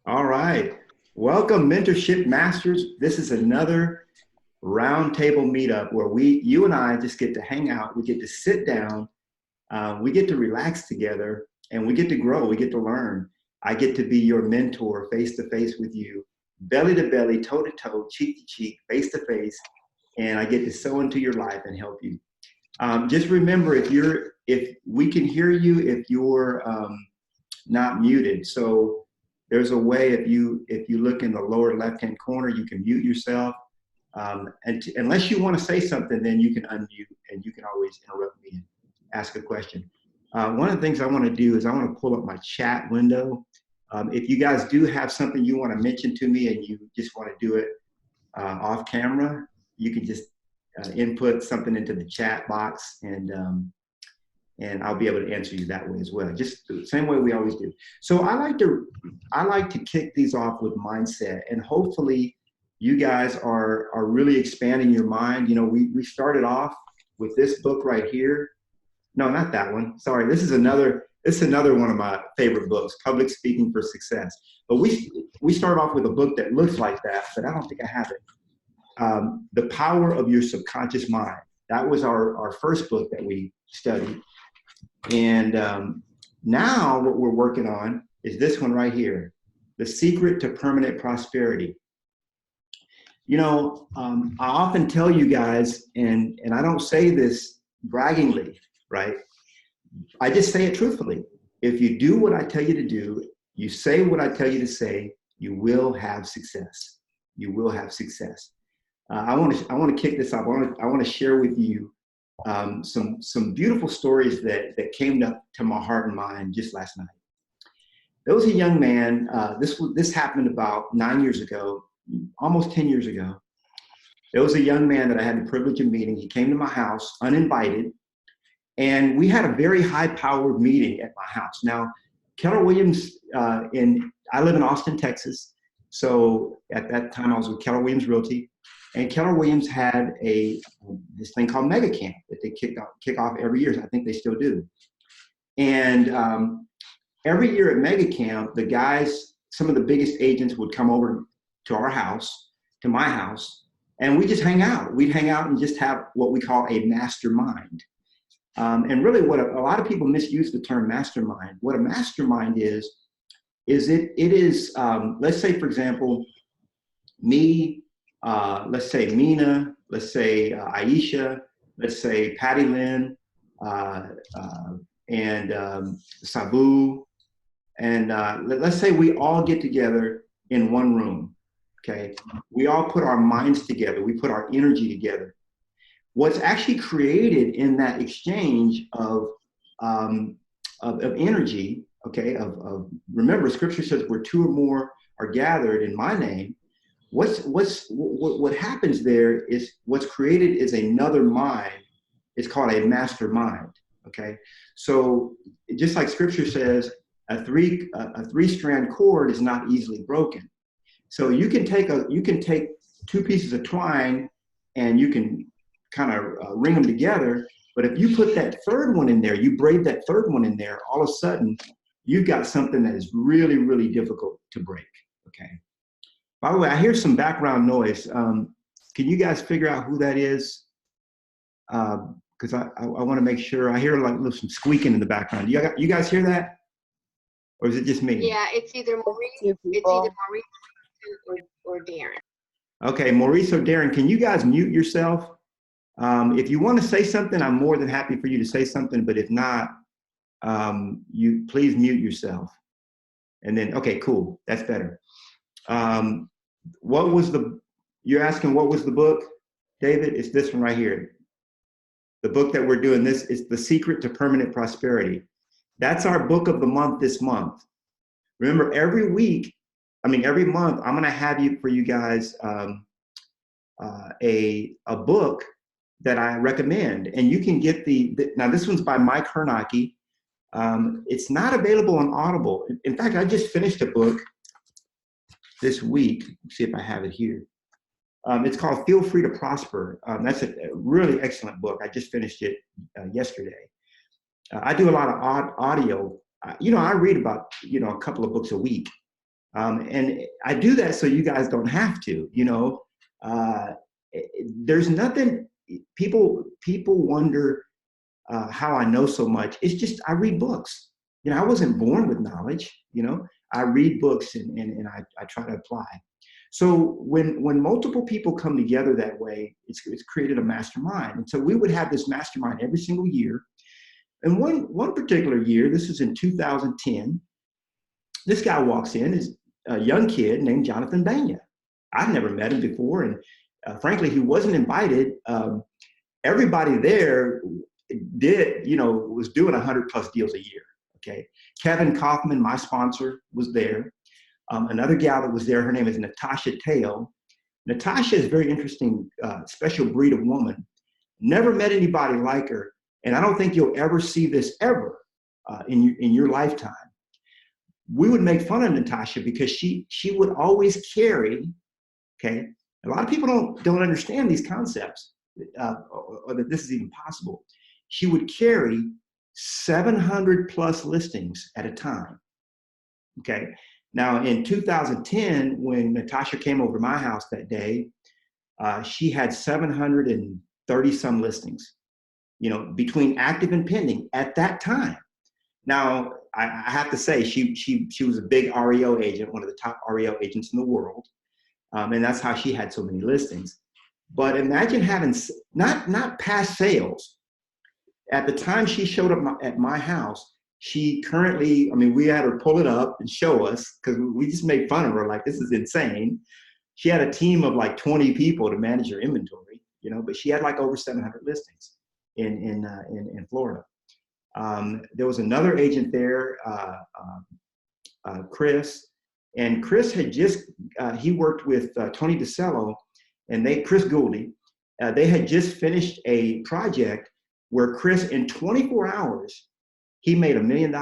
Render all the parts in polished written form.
All right. Welcome, Mentorship Masters. This is another roundtable meetup where you and I just get to hang out. We get to sit down. We get to relax together and we get to grow. We get to learn. I get to be your mentor face to face with you, belly to belly, toe to toe, cheek to cheek, face to face. And I get to sow into your life and help you. Just remember, if we can hear you, if you're not muted. So there's a way if you look in the lower left-hand corner, you can mute yourself. Unless you want to say something, then you can unmute and you can always interrupt me and ask a question. One of the things I want to do is I want to pull up my chat window. If you guys do have something you want to mention to me and you just want to do it off camera, you can just input something into the chat box and I'll be able to answer you that way as well. Just the same way we always do. So I like to kick these off with mindset, and hopefully you guys are really expanding your mind. You know, we started off with this book right here. No, not that one. Sorry, this is another one of my favorite books, Public Speaking for Success. But we started off with a book that looks like that, but I don't think I have it. The Power of Your Subconscious Mind. That was our first book that we studied. And now what we're working on is this one right here, The Secret to Permanent Prosperity. You know, I often tell you guys, and I don't say this braggingly, right? I just say it truthfully. If you do what I tell you to do, you say what I tell you to say, you will have success. You will have success. I want to kick this off. I want to share with you some beautiful stories that came to my heart and mind just last night. There was a young man. This happened about 9 years ago, almost 10 years ago. There was a young man that I had the privilege of meeting. He came to my house uninvited, and we had a very high-powered meeting at my house. Now, Keller Williams, I live in Austin, Texas. So at that time, I was with Keller Williams Realty. And Keller Williams had this thing called Mega Camp that they kick off every year. I think they still do. And every year at Mega Camp, the guys, some of the biggest agents would come over to our house, to my house, and we just hang out. We'd hang out and just have what we call a mastermind. And really what a lot of people misuse the term mastermind. What a mastermind is it is, let's say, for example, me, let's say Mina, let's say Aisha, let's say Patty Lynn, and Sabu, and let's say we all get together in one room, okay? We all put our minds together, we put our energy together. What's actually created in that exchange of energy, okay, remember, Scripture says where two or more are gathered in my name. What happens there is what's created is another mind. It's called a mastermind. Okay, so just like Scripture says, a three-strand cord is not easily broken. So you can take two pieces of twine and you can kind of ring them together. But if you put that third one in there, you braid that third one in there, all of a sudden you've got something that is really, really difficult to break. Okay. By the way, I hear some background noise. Can you guys figure out who that is? Because I want to make sure. I hear like some squeaking in the background. You guys hear that? Or is it just me? Yeah, it's either Maurice or Darren. Okay, Maurice or Darren, can you guys mute yourself? If you want to say something, I'm more than happy for you to say something. But if not, you please mute yourself. And then, okay, cool. That's better. You're asking what was the book, David? It's this one right here. The book that we're doing, this is The Secret to Permanent Prosperity. That's our book of the month this month. Remember, every month, I'm gonna have for you guys a book that I recommend. And you can get now this one's by Mike Hernacki. It's not available on Audible. In fact, I just finished a book this week. Let's see if I have it here. It's called Feel Free to Prosper. That's a really excellent book. I just finished it yesterday. I do a lot of audio. I read about, a couple of books a week. And I do that so you guys don't have to, you know. There's nothing, people wonder how I know so much. It's just, I read books. You know, I wasn't born with knowledge, you know. I read books and I try to apply. So when multiple people come together that way, it's created a mastermind. And so we would have this mastermind every single year. And one particular year, this is in 2010, this guy walks in, is a young kid named Jonathan Banya. I'd never met him before, and frankly, he wasn't invited. Everybody there did, you know, was doing 100+ deals a year. Okay, Kevin Kaufman, my sponsor, was there. Another gal that was there, her name is Natasha Teo. Natasha is a very interesting, special breed of woman. Never met anybody like her, and I don't think you'll ever see this ever in your lifetime. We would make fun of Natasha because she would always carry. Okay, a lot of people don't understand these concepts or that this is even possible. She would carry 700+ listings at a time. Okay. Now, in 2010, when Natasha came over to my house that day, she had 730 some listings, you know, between active and pending at that time. Now, I have to say, she was a big REO agent, one of the top REO agents in the world, and that's how she had so many listings. But imagine having not past sales. At the time she showed up at my house, she currently, I mean, we had her pull it up and show us because we just made fun of her, like, this is insane. She had a team of like 20 people to manage her inventory, you know, but she had like over 700 listings in Florida. There was another agent there, Chris, and Chris had just, he worked with Tony DeCello, and Chris Gouldy, they had just finished a project where Chris, in 24 hours, he made $1 million.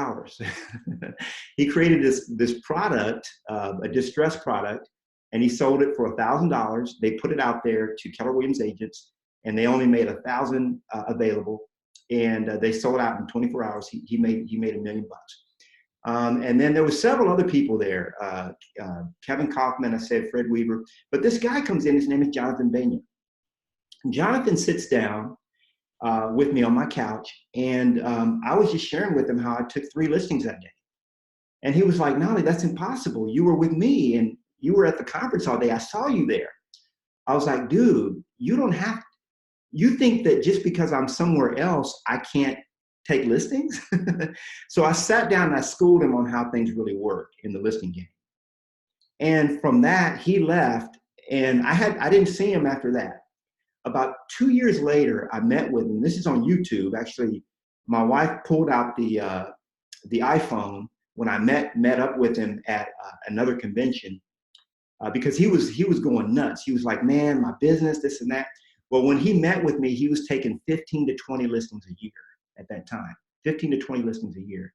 He created this product, a distressed product, and he sold it for $1,000. They put it out there to Keller Williams agents, and they only made 1,000 available, and they sold out in 24 hours. He made $1 million. And then there was several other people there. Kevin Kaufman, I said, Fred Weaver, but this guy comes in. His name is Jonathan Banya. Jonathan sits down with me on my couch, and I was just sharing with him how I took 3 listings that day. And he was like, Knolly, that's impossible. You were with me, and you were at the conference all day. I saw you there. I was like, dude, you don't have to. You think that just because I'm somewhere else, I can't take listings? So I sat down and I schooled him on how things really work in the listing game. And from that, he left, and I didn't see him after that. About 2 years later, I met with him. This is on YouTube. Actually, my wife pulled out the iPhone when I met up with him at another convention because he was going nuts. He was like, man, my business, this and that. Well, when he met with me, he was taking 15 to 20 listings a year at that time, 15 to 20 listings a year.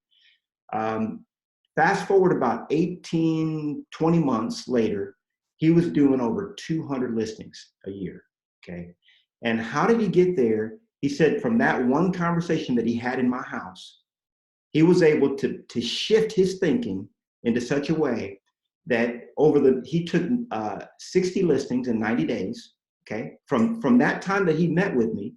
Fast forward about 18, 20 months later, he was doing over 200 listings a year. Okay. And how did he get there? He said from that one conversation that he had in my house, he was able to shift his thinking into such a way that he took 60 listings in 90 days. Okay. From that time that he met with me,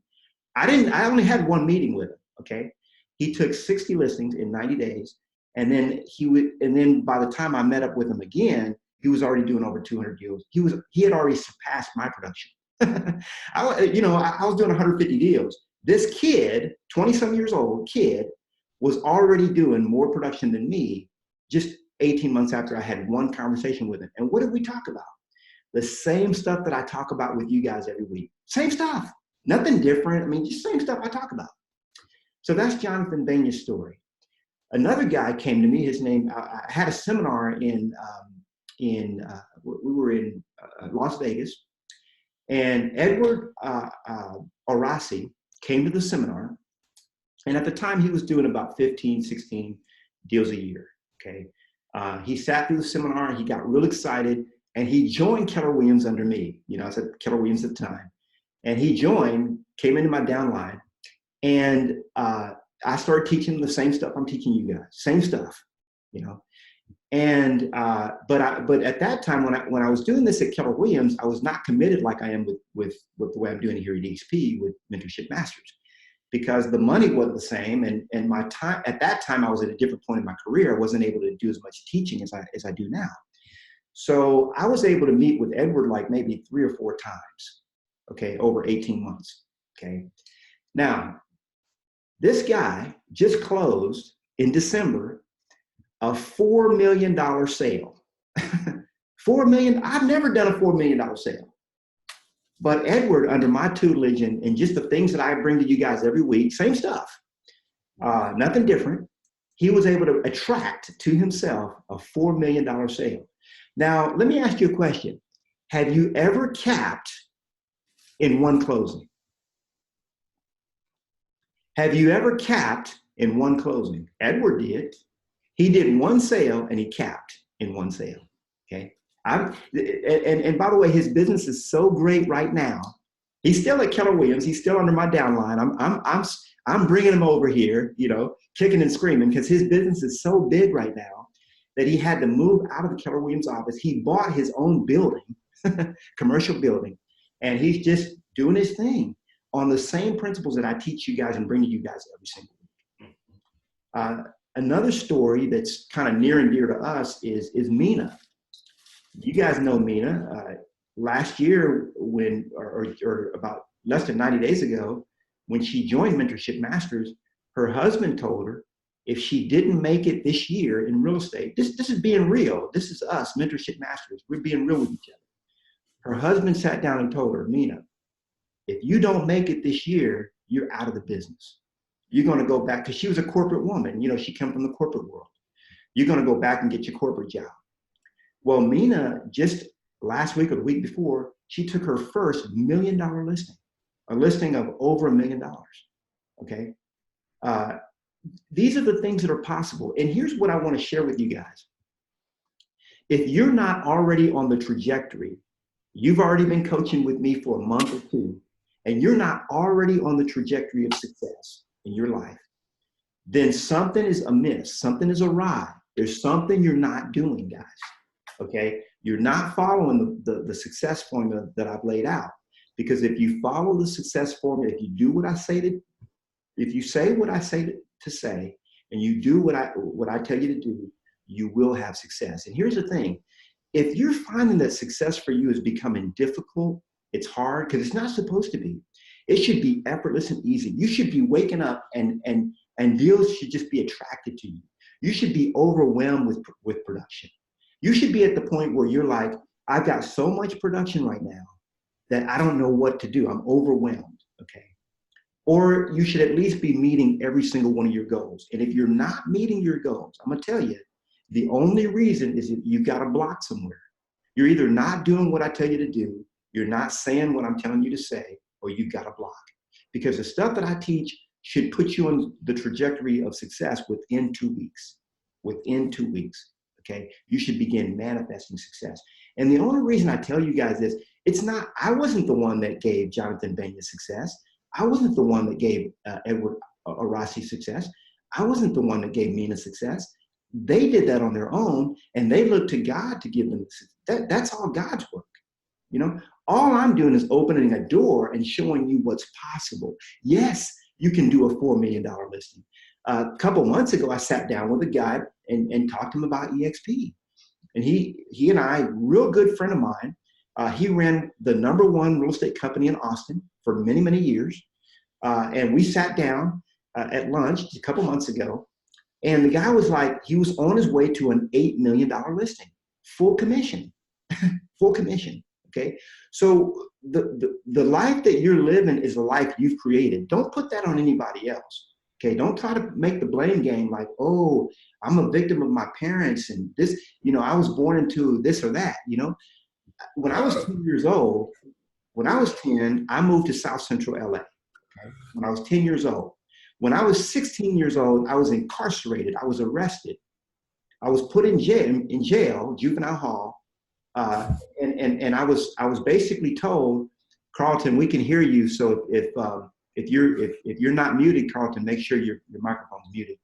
I only had one meeting with him. Okay. He took 60 listings in 90 days. And then by the time I met up with him again, he was already doing over 200 deals. He had already surpassed my production. I was doing 150 deals. This kid, 20-some years old kid, was already doing more production than me just 18 months after I had one conversation with him. And what did we talk about? The same stuff that I talk about with you guys every week. Same stuff. Nothing different. I mean, just same stuff I talk about. So that's Jonathan Banya's story. Another guy came to me. His name, I had a seminar we were in Las Vegas. And Edward Orasi came to the seminar, and at the time he was doing about 15, 16 deals a year, okay? He sat through the seminar, and he got real excited, and he joined Keller Williams under me. You know, I was at Keller Williams at the time. And he came into my downline, and I started teaching him the same stuff I'm teaching you guys, same stuff, you know? And but at that time, when I was doing this at Keller Williams, I was not committed like I am with the way I'm doing it here at eXp with Mentorship Masters, because the money wasn't the same, and my time at that time, I was at a different point in my career. I wasn't able to do as much teaching as I do now. So I was able to meet with Edward like maybe 3 or 4 times, okay, over 18 months. Okay, now this guy just closed in December a $4 million sale. $4 million. I've never done a $4 million sale. But Edward, under my tutelage and just the things that I bring to you guys every week, same stuff, nothing different. He was able to attract to himself a $4 million sale. Now, let me ask you a question. Have you ever capped in one closing? Have you ever capped in one closing? Edward did. He did one sale and he capped in one sale. Okay. And by the way, his business is so great right now. He's still at Keller Williams. He's still under my downline. I'm bringing him over here, you know, kicking and screaming, because his business is so big right now that he had to move out of the Keller Williams office. He bought his own building, commercial building, and he's just doing his thing on the same principles that I teach you guys and bring to you guys every single week. Another story that's kind of near and dear to us is Mina. You guys know Mina. Last year, or about less than 90 days ago, when she joined Mentorship Masters, her husband told her if she didn't make it this year in real estate, this is being real. This is us, Mentorship Masters. We're being real with each other. Her husband sat down and told her, Mina, if you don't make it this year, you're out of the business. You're going to go back, because she was a corporate woman. You know, she came from the corporate world. You're going to go back and get your corporate job. Well, Mina, just last week or the week before, she took her first $1 million listing, a listing of over $1 million. Okay. These are the things that are possible. And here's what I want to share with you guys. If you're not already on the trajectory, you've already been coaching with me for a month or two, and you're not already on the trajectory of success in your life, then something is amiss, something is awry. There's something you're not doing, guys, okay? You're not following the success formula that I've laid out, because if you follow the success formula, if you do what I say if you say what I say to say, and you do what I tell you to do, you will have success. And here's the thing. If you're finding that success for you is becoming difficult, it's hard, because it's not supposed to be. It should be effortless and easy. You should be waking up and deals should just be attracted to you. You should be overwhelmed with production. You should be at the point where you're like, I've got so much production right now that I don't know what to do. I'm overwhelmed, okay? Or you should at least be meeting every single one of your goals. And if you're not meeting your goals, I'm gonna tell you, the only reason is that you've got a block somewhere. You're either not doing what I tell you to do, you're not saying what I'm telling you to say, or you've got a block. Because the stuff that I teach should put you on the trajectory of success within 2 weeks. Within 2 weeks, okay? You should begin manifesting success. And the only reason I tell you guys this, I wasn't the one that gave Jonathan Benya success. I wasn't the one that gave Edward Arasi success. I wasn't the one that gave Mina success. They did that on their own, and they looked to God to give them success. That's all God's work. You know, all I'm doing is opening a door and showing you what's possible. Yes, you can do a $4 million listing. A couple months ago, I sat down with a guy and talked to him about eXp. And he and I, real good friend of mine, he ran the #1 real estate company in Austin for many, many years. And we sat down at lunch a couple months ago. And the guy was like, he was on his way to an $8 million listing, full commission, full commission. Okay. So the life that you're living is the life you've created. Don't put that on anybody else. Okay. Don't try to make the blame game like, oh, I'm a victim of my parents and this, you know, I was born into this or that. You know, when I was 10 years old, when I was 10, I moved to South Central LA. Okay? When I was 10 years old. When I was 16 years old, I was incarcerated. I was arrested. I was put in jail, juvenile hall. And I was basically told, Carlton, we can hear you. So if you're not muted, Carlton, make sure your microphone's muted.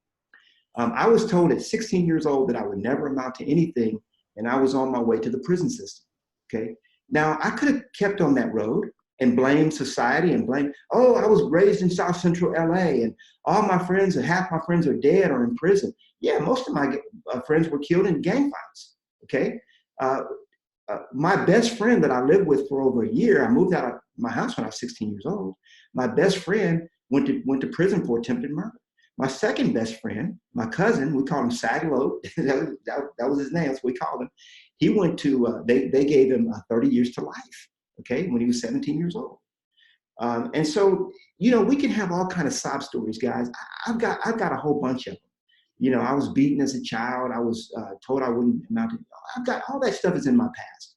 I was told at 16 years old that I would never amount to anything, and I was on my way to the prison system, okay? Now, I could have kept on that road and blamed society and blame, oh, I was raised in South Central LA, and all my friends, and half my friends are dead or in prison. Yeah, most of my friends were killed in gang fights, okay? My best friend that I lived with for over a year, I moved out of my house when I was 16 years old. My best friend went to prison for attempted murder. My second best friend, my cousin, we called him Sagalo. that was his name. That's what we called him. He went to, they gave him 30 years to life, okay, when he was 17 years old. And so, you know, we can have all kind of sob stories, guys. I've got a whole bunch of them. You know, I was beaten as a child. I was told I wouldn't amount to, I've got all that stuff is in my past.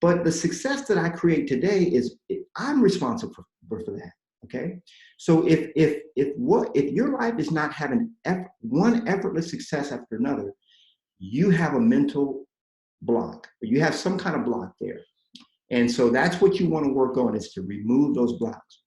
But the success that I create today is, I'm responsible for that. Okay. So if your life is not having one effortless success after another, you have a mental block, or you have some kind of block there. And so that's what you want to work on, is to remove those blocks.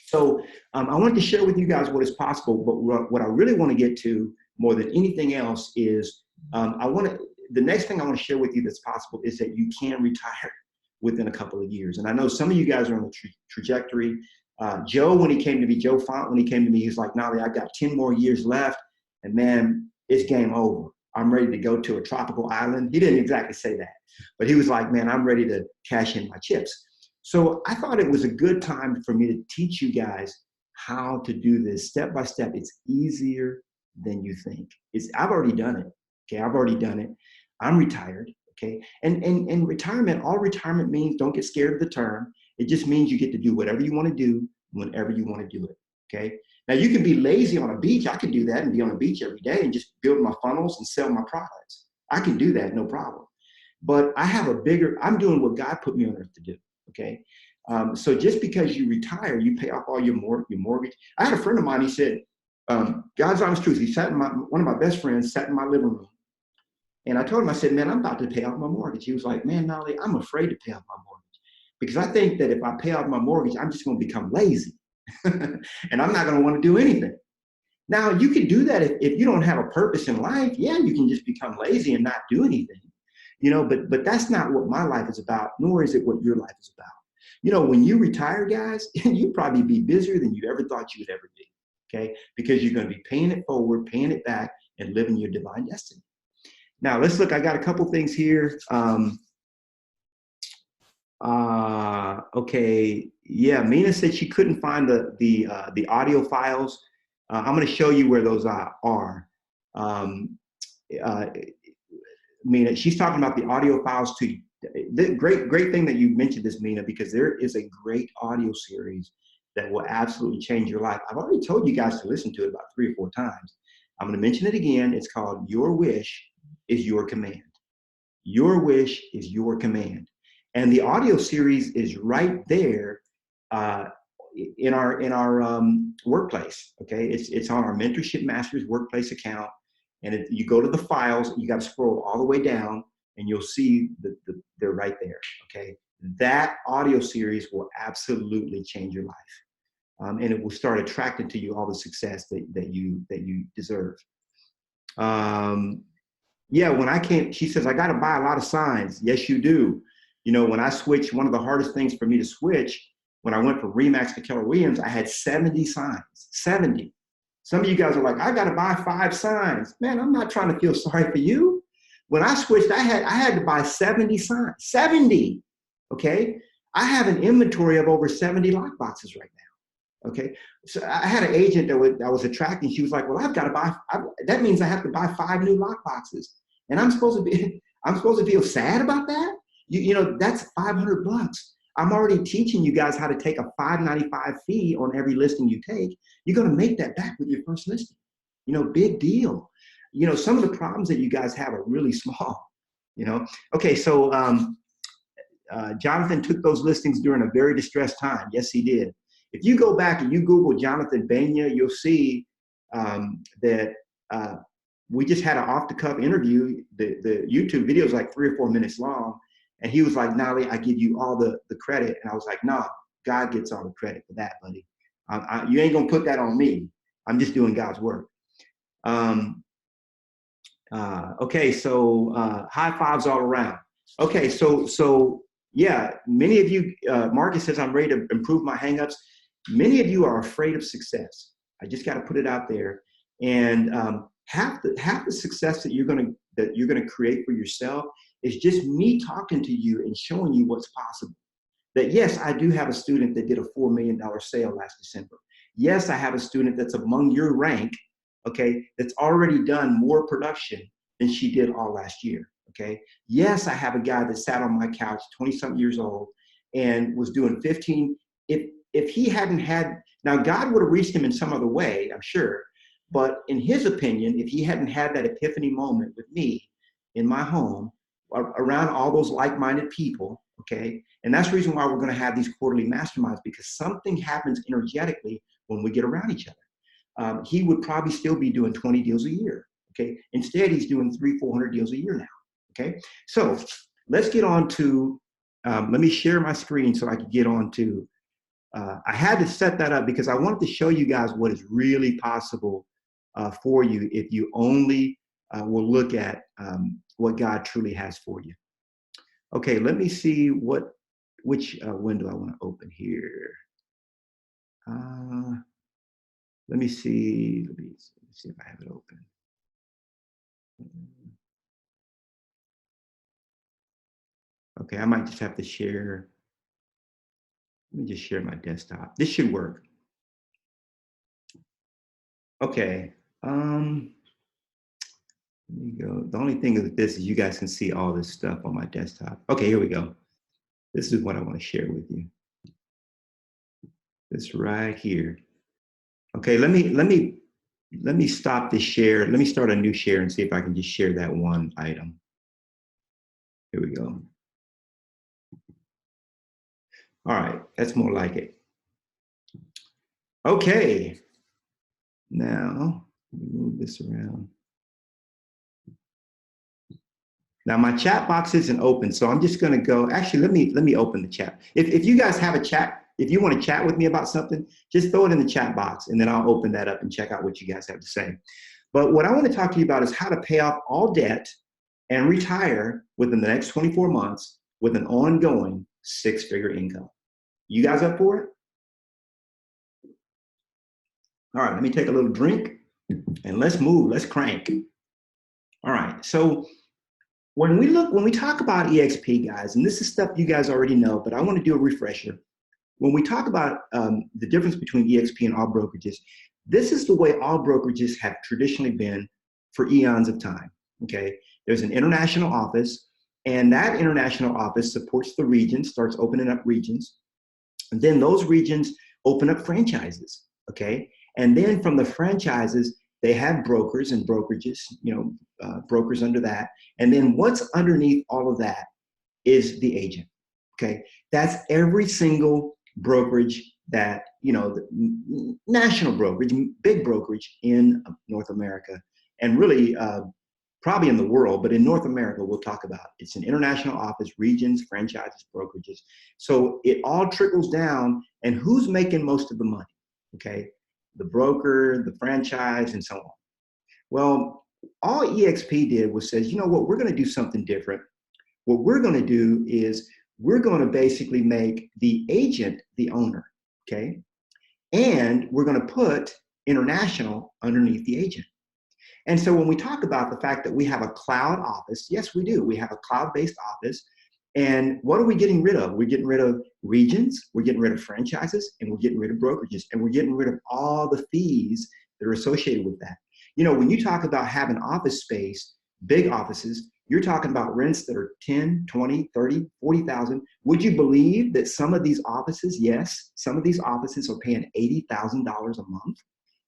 So I wanted to share with you guys what is possible, but what I really want to get to more than anything else is the next thing I want to share with you that's possible is that you can retire within a couple of years. And I know some of you guys are on the trajectory. Joe, when he came to me, Joe Font, when he came to me, he was like, Knolly, I got 10 more years left, and man, it's game over. I'm ready to go to a tropical island. He didn't exactly say that, but he was like, man, I'm ready to cash in my chips. So I thought it was a good time for me to teach you guys how to do this step by step. It's easier than you think. I've already done it. Okay, I've already done it. I'm retired. Okay, and retirement, all retirement means, don't get scared of the term. It just means you get to do whatever you want to do whenever you want to do it. Okay. Now you can be lazy on a beach. I can do that and be on a beach every day and just build my funnels and sell my products. I can do that, no problem. But I have I'm doing what God put me on earth to do. Okay. So just because you retire, you pay off all your mortgage. I had a friend of mine, he said, God's honest truth. He one of my best friends sat in my living room. And I told him, I said, man, I'm about to pay off my mortgage. He was like, man, Knolly, I'm afraid to pay off my mortgage, because I think that if I pay off my mortgage, I'm just going to become lazy and I'm not going to want to do anything. Now, you can do that if you don't have a purpose in life. Yeah, you can just become lazy and not do anything, you know, but that's not what my life is about, nor is it what your life is about. You know, when you retire, guys, you'll probably be busier than you ever thought you would ever be, okay? Because you're going to be paying it forward, paying it back, and living your divine destiny. Now, let's look. I got a couple things here. Okay, yeah, Mina said she couldn't find the audio files. I'm going to show you where those are. Mina, she's talking about the audio files too. The great thing that you mentioned this, Mina, because there is a great audio series that will absolutely change your life. I've already told you guys to listen to it about 3 or 4 times. I'm going to mention it again. It's called Your Wish is Your Command. Your wish is your command. And the audio series is right there in our workplace. Okay, it's on our Mentorship Masters workplace account, and you go to the files. You got to scroll all the way down, and you'll see they're right there. Okay, that audio series will absolutely change your life, and it will start attracting to you all the success that you deserve. Yeah, when I came, she says, I got to buy a lot of signs. Yes, you do. You know, when I switched, one of the hardest things for me to switch, when I went from Remax to Keller Williams, I had 70 signs, 70. Some of you guys are like, I got to buy 5 signs. Man, I'm not trying to feel sorry for you. When I switched, I had to buy 70 signs, 70, okay? I have an inventory of over 70 lock boxes right now, okay? So I had an agent that was attracting. She was like, well, I've got to buy, that means I have to buy 5 new lock boxes. And I'm supposed to feel sad about that? You know, that's $500. I'm already teaching you guys how to take a $5.95 fee on every listing you take. You're going to make that back with your first listing. You know, big deal. You know, some of the problems that you guys have are really small, you know. Okay, so Jonathan took those listings during a very distressed time. Yes, he did. If you go back and you Google Jonathan Banya, you'll see that we just had an off-the-cuff interview. The YouTube video is like 3 or 4 minutes long. And he was like, Knolly, I give you all the credit. And I was like, no, God gets all the credit for that, buddy. You ain't going to put that on me. I'm just doing God's work. Okay, so high fives all around. Okay, so yeah, many of you, Marcus says I'm ready to improve my hangups. Many of you are afraid of success. I just got to put it out there. And half the success that you're gonna create for yourself is just me talking to you and showing you what's possible. That yes, I do have a student that did a $4 million sale last December. Yes, I have a student that's among your rank, okay, that's already done more production than she did all last year, okay? Yes, I have a guy that sat on my couch, 20-something years old, and was doing 15. If he hadn't had, now God would have reached him in some other way, I'm sure, but in his opinion, if he hadn't had that epiphany moment with me in my home, around all those like-minded people, okay? And that's the reason why we're gonna have these quarterly masterminds, because something happens energetically when we get around each other. He would probably still be doing 20 deals a year, okay? Instead, he's doing 300-400 deals a year now, okay? So let's get on to, let me share my screen so I can get on to, I had to set that up because I wanted to show you guys what is really possible for you if you only will look at what God truly has for you. Okay, let me see which window I want to open here. Let me see if I have it open. Okay, I might just have to share. Let me just share my desktop. This should work. Okay. Let me go. The only thing with this is you guys can see all this stuff on my desktop. Okay, here we go. This is what I want to share with you. This right here. Okay, let me stop this share. Let me start a new share and see if I can just share that one item. Here we go. All right, that's more like it. Okay, now let me move this around. Now my chat box isn't open, so I'm just gonna go, actually, let me open the chat. If you guys have a chat, if you wanna chat with me about something, just throw it in the chat box and then I'll open that up and check out what you guys have to say. But what I wanna talk to you about is how to pay off all debt and retire within the next 24 months with an ongoing 6-figure income. You guys up for it? All right, let me take a little drink and let's move, let's crank. All right, so when we talk about eXp, guys, and this is stuff you guys already know, but I want to do a refresher. When we talk about the difference between eXp and all brokerages, this is the way all brokerages have traditionally been for eons of time, okay? There's an international office, and that international office supports the region, starts opening up regions, and then those regions open up franchises, okay? And then from the franchises, they have brokers and brokerages, brokers under that. And then what's underneath all of that is the agent, okay? That's every single brokerage that, the national brokerage, big brokerage in North America, and really probably in the world, but in North America, we'll talk about. It's an international office, regions, franchises, brokerages. So it all trickles down, and who's making most of the money, okay? The broker, the franchise, and so on. Well, all eXp did was says, you know what, we're going to do something different. What we're going to do is we're going to basically make the agent the owner, okay? And we're going to put international underneath the agent. And so when we talk about the fact that we have a cloud office, yes, we do. We have a cloud-based office. And what are we getting rid of? We're getting rid of regions, we're getting rid of franchises, and we're getting rid of brokerages, and we're getting rid of all the fees that are associated with that. When you talk about having office space, big offices, you're talking about rents that are 10, 20, 30, 40,000. Would you believe that some of these offices, yes, some of these offices are paying $80,000 a month?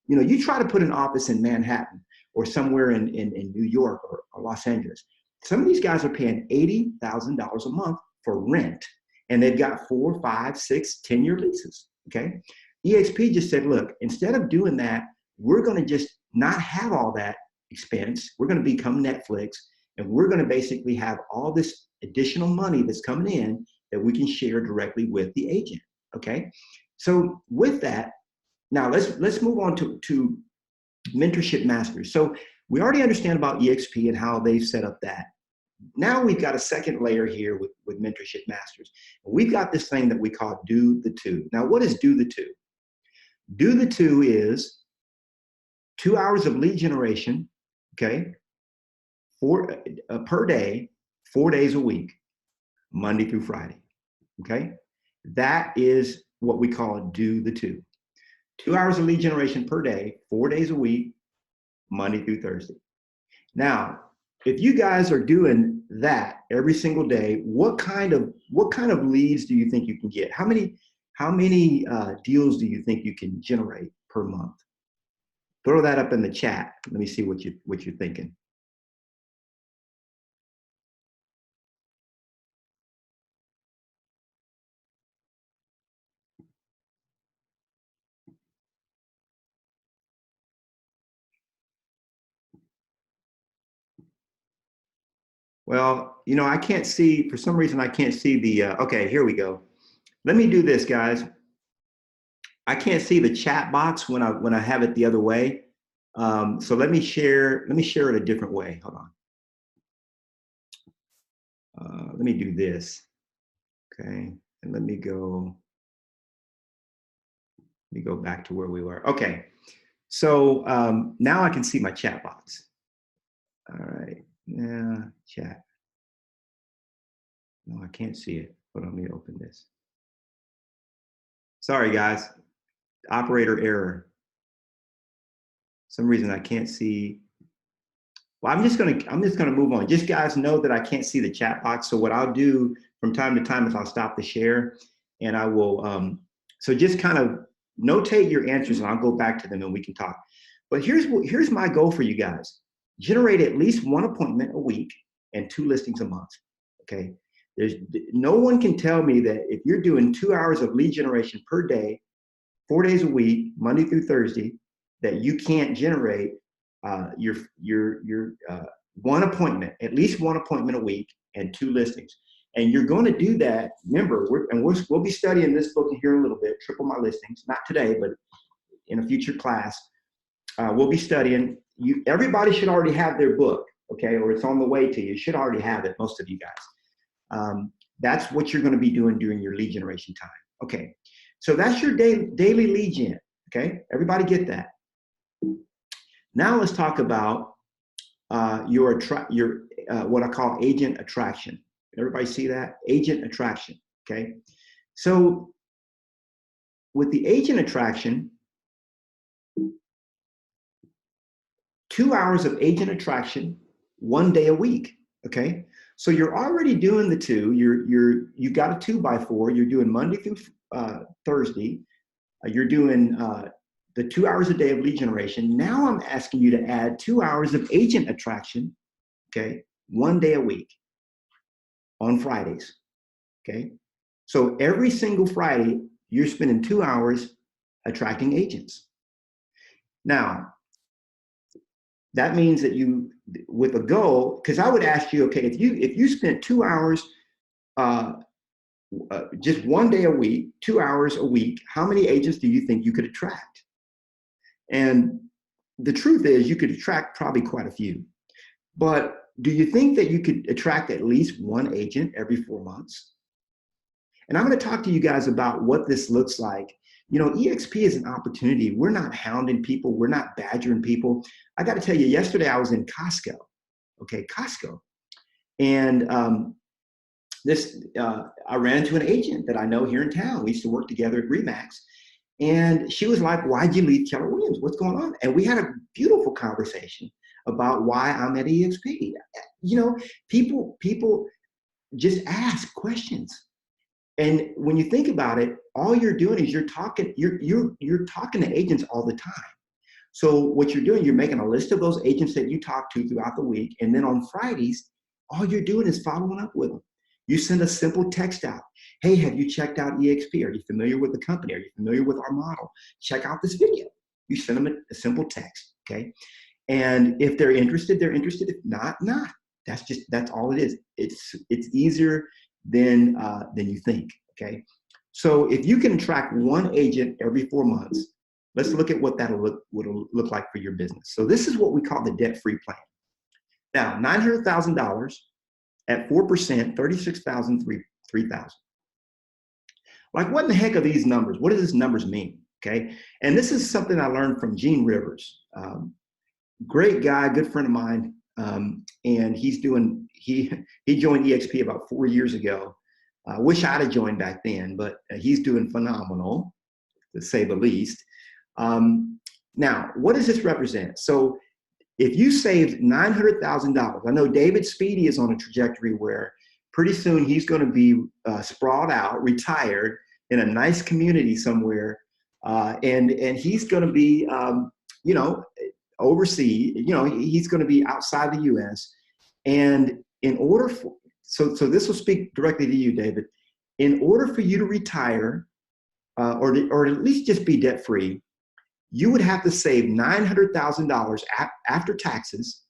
You try to put an office in Manhattan or somewhere in New York or Los Angeles. Some of these guys are paying $80,000 a month for rent, and they've got 4, 5, 6, 10-year leases, okay? eXp just said, look, instead of doing that, we're gonna just not have all that expense. We're gonna become Netflix, and we're gonna basically have all this additional money that's coming in that we can share directly with the agent, okay? So with that, now let's move on to Mentorship Masters. So we already understand about eXp and how they've set up that. Now we've got a second layer here with Mentorship Masters. We've got this thing that we call Do the Two. Now, what is Do the Two? Do the Two is 2 hours of lead generation, okay, per day, 4 days a week, Monday through Friday, okay? That is what we call Do the Two. 2 hours of lead generation per day, 4 days a week, Monday through Thursday. Now, if you guys are doing that every single day, what kind of leads do you think you can get? How many deals do you think you can generate per month? Throw that up in the chat. Let me see what you're thinking. Well, you know, I can't see, for some reason, I can't see the, okay, here we go. Let me do this, guys. I can't see the chat box when I have it the other way. So let me share it a different way. Hold on. Let me do this. Okay, and let me go back to where we were. Okay, so now I can see my chat box. All right, yeah, chat. No, I can't see it. Hold on, let me open this. Sorry, guys. Operator error. Some reason I can't see. Well, I'm just gonna move on. Just guys know that I can't see the chat box. So what I'll do from time to time is I'll stop the share, and I will. So just kind of notate your answers, and I'll go back to them, and we can talk. But here's my goal for you guys: generate at least 1 appointment a week and 2 listings a month. Okay. There's no one can tell me that if you're doing 2 hours of lead generation per day, 4 days a week, Monday through Thursday, that you can't generate your 1 appointment, at least 1 appointment a week and 2 listings. And you're going to do that. Remember, we'll be studying this book here in a little bit, Triple My Listings, not today, but in a future class. We'll be studying. Everybody should already have their book, okay, or it's on the way to you. You should already have it, most of you guys. That's what you're going to be doing during your lead generation time. Okay, so that's your daily lead gen. Okay, everybody get that. Now let's talk about your what I call agent attraction. Everybody see that? Agent attraction. Okay, so with the agent attraction, 2 hours of agent attraction, 1 day a week. Okay, so you're already doing the 2. You got a 2x4. You're doing Monday through Thursday. You're doing the 2 hours a day of lead generation. Now I'm asking you to add 2 hours of agent attraction. Okay, 1 day a week on Fridays. Okay, so every single Friday you're spending 2 hours attracting agents. Now, that means that you, with a goal, because I would ask you, okay, if you spent 2 hours, just 1 day a week, 2 hours a week, how many agents do you think you could attract? And the truth is, you could attract probably quite a few. But do you think that you could attract at least 1 agent every 4 months? And I'm going to talk to you guys about what this looks like. You know, eXp is an opportunity. We're not hounding people. We're not badgering people. I got to tell you, yesterday I was in Costco. Okay, Costco. And I ran into an agent that I know here in town. We used to work together at Remax. And she was like, why'd you leave Keller Williams? What's going on? And we had a beautiful conversation about why I'm at eXp. You know, people just ask questions. And when you think about it, all you're doing is you're talking to agents all the time. So what you're doing, you're making a list of those agents that you talk to throughout the week. And then on Fridays, all you're doing is following up with them. You send a simple text out. Hey, have you checked out eXp? Are you familiar with the company? Are you familiar with our model? Check out this video. You send them a simple text, okay? And if they're interested, they're interested. If not, not. That's all it is. It's easier than you think, okay? So if you can attract 1 agent every 4 months, Let's look at what would look like for your business. So this is what we call the debt-free plan. Now, $900,000 at 4%, 36,000, 3,000. Like, what in the heck are these numbers? What do these numbers mean? Okay, and this is something I learned from Gene Rivers. Great guy, good friend of mine, and he joined eXp about 4 years ago. I wish I'd have joined back then, but he's doing phenomenal, to say the least. Now, what does this represent? So if you saved $900,000, I know David Speedy is on a trajectory where pretty soon he's going to be sprawled out, retired in a nice community somewhere, and he's going to be, overseas. He's going to be outside the U.S. And in order for so this will speak directly to you, David. In order for you to retire, or at least just be debt free, you would have to save $900,000 after taxes,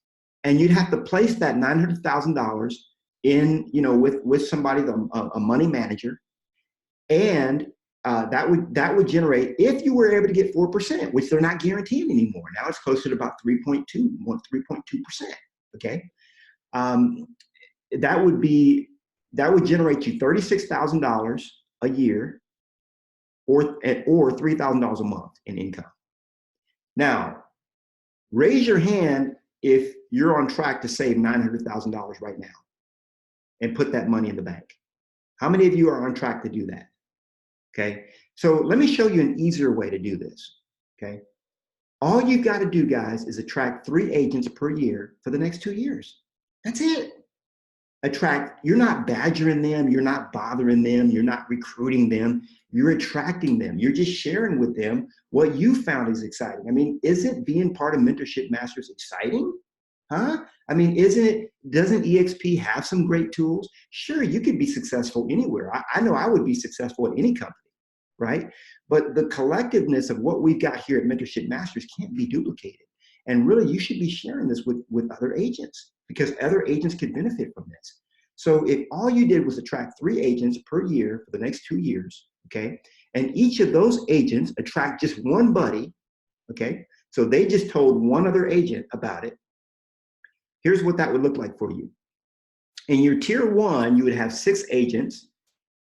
and you'd have to place that $900,000 in, with somebody, a money manager, and that would generate, if you were able to get 4%, which they're not guaranteeing anymore. Now it's closer to about 3.2%. Okay, that would generate you $36,000 a year, or $3,000 a month in income. Now, raise your hand if you're on track to save $900,000 right now and put that money in the bank. How many of you are on track to do that? Okay, so let me show you an easier way to do this. Okay, all you've got to do, guys, is attract 3 agents per year for the next 2 years. That's it. You're not badgering them, you're not bothering them, you're not recruiting them, you're attracting them. You're just sharing with them what you found is exciting. I mean, isn't being part of Mentorship Masters exciting? Huh? I mean, doesn't eXp have some great tools? Sure, you could be successful anywhere. I know I would be successful at any company, right? But the collectiveness of what we've got here at Mentorship Masters can't be duplicated. And really, you should be sharing this with other agents, because other agents could benefit from this. So if all you did was attract 3 agents per year for the next 2 years, okay, and each of those agents attract just one buddy, okay, so they just told one other agent about it, here's what that would look like for you. In your tier 1, you would have 6 agents,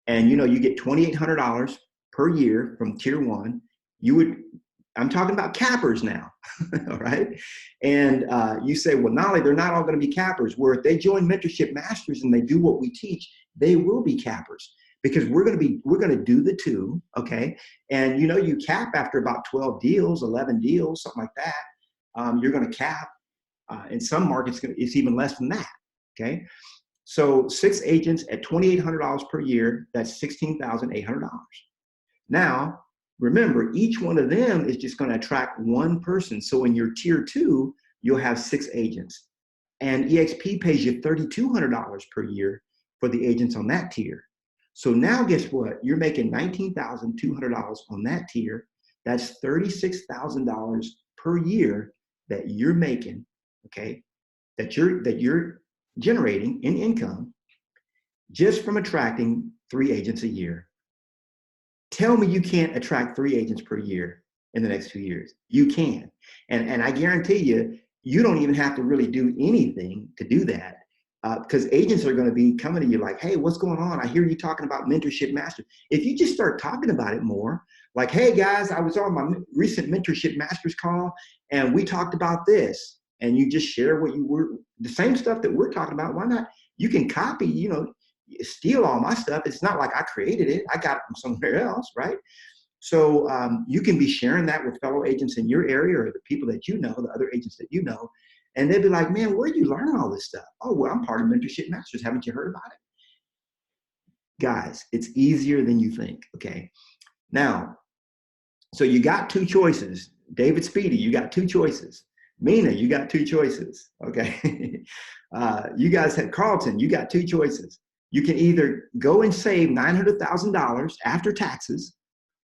and you get $2,800 per year from tier 1. I'm talking about cappers now, all right? And you say, well, Knolly, they're not all going to be cappers. Where if they join Mentorship Masters and they do what we teach, they will be cappers, because we're going to do the 2, okay? And you cap after about 12 deals, 11 deals, something like that. You're going to cap. In some markets, it's even less than that, okay? So 6 agents at $2,800 per year, that's $16,800. Now, remember, each one of them is just going to attract one person. So in your tier 2, you'll have 6 agents. And eXp pays you $3,200 per year for the agents on that tier. So now guess what? You're making $19,200 on that tier. That's $36,000 per year that you're making, okay, that you're generating in income just from attracting 3 agents a year. Tell me you can't attract 3 agents per year in the next 2 years. You can. And I guarantee you don't even have to really do anything to do that, because agents are going to be coming to you like, hey, what's going on? I hear you talking about Mentorship Masters. If you just start talking about it more, like, hey, guys, I was on my recent Mentorship Masters call, and we talked about this, and you just share the same stuff that we're talking about. Why not? You can copy, steal all my stuff. It's not like I created it. I got it from somewhere else, right? So you can be sharing that with fellow agents in your area, or the people that you know, the other agents that you know, and they'll be like, man, where are you learning all this stuff? Oh, well, I'm part of Mentorship Masters. Haven't you heard about it? Guys, it's easier than you think, okay? Now, so you got 2 choices. David Speedy, you got 2 choices. Mina, you got 2 choices, okay? You guys had Carlton, you got 2 choices. You can either go and save $900,000 after taxes,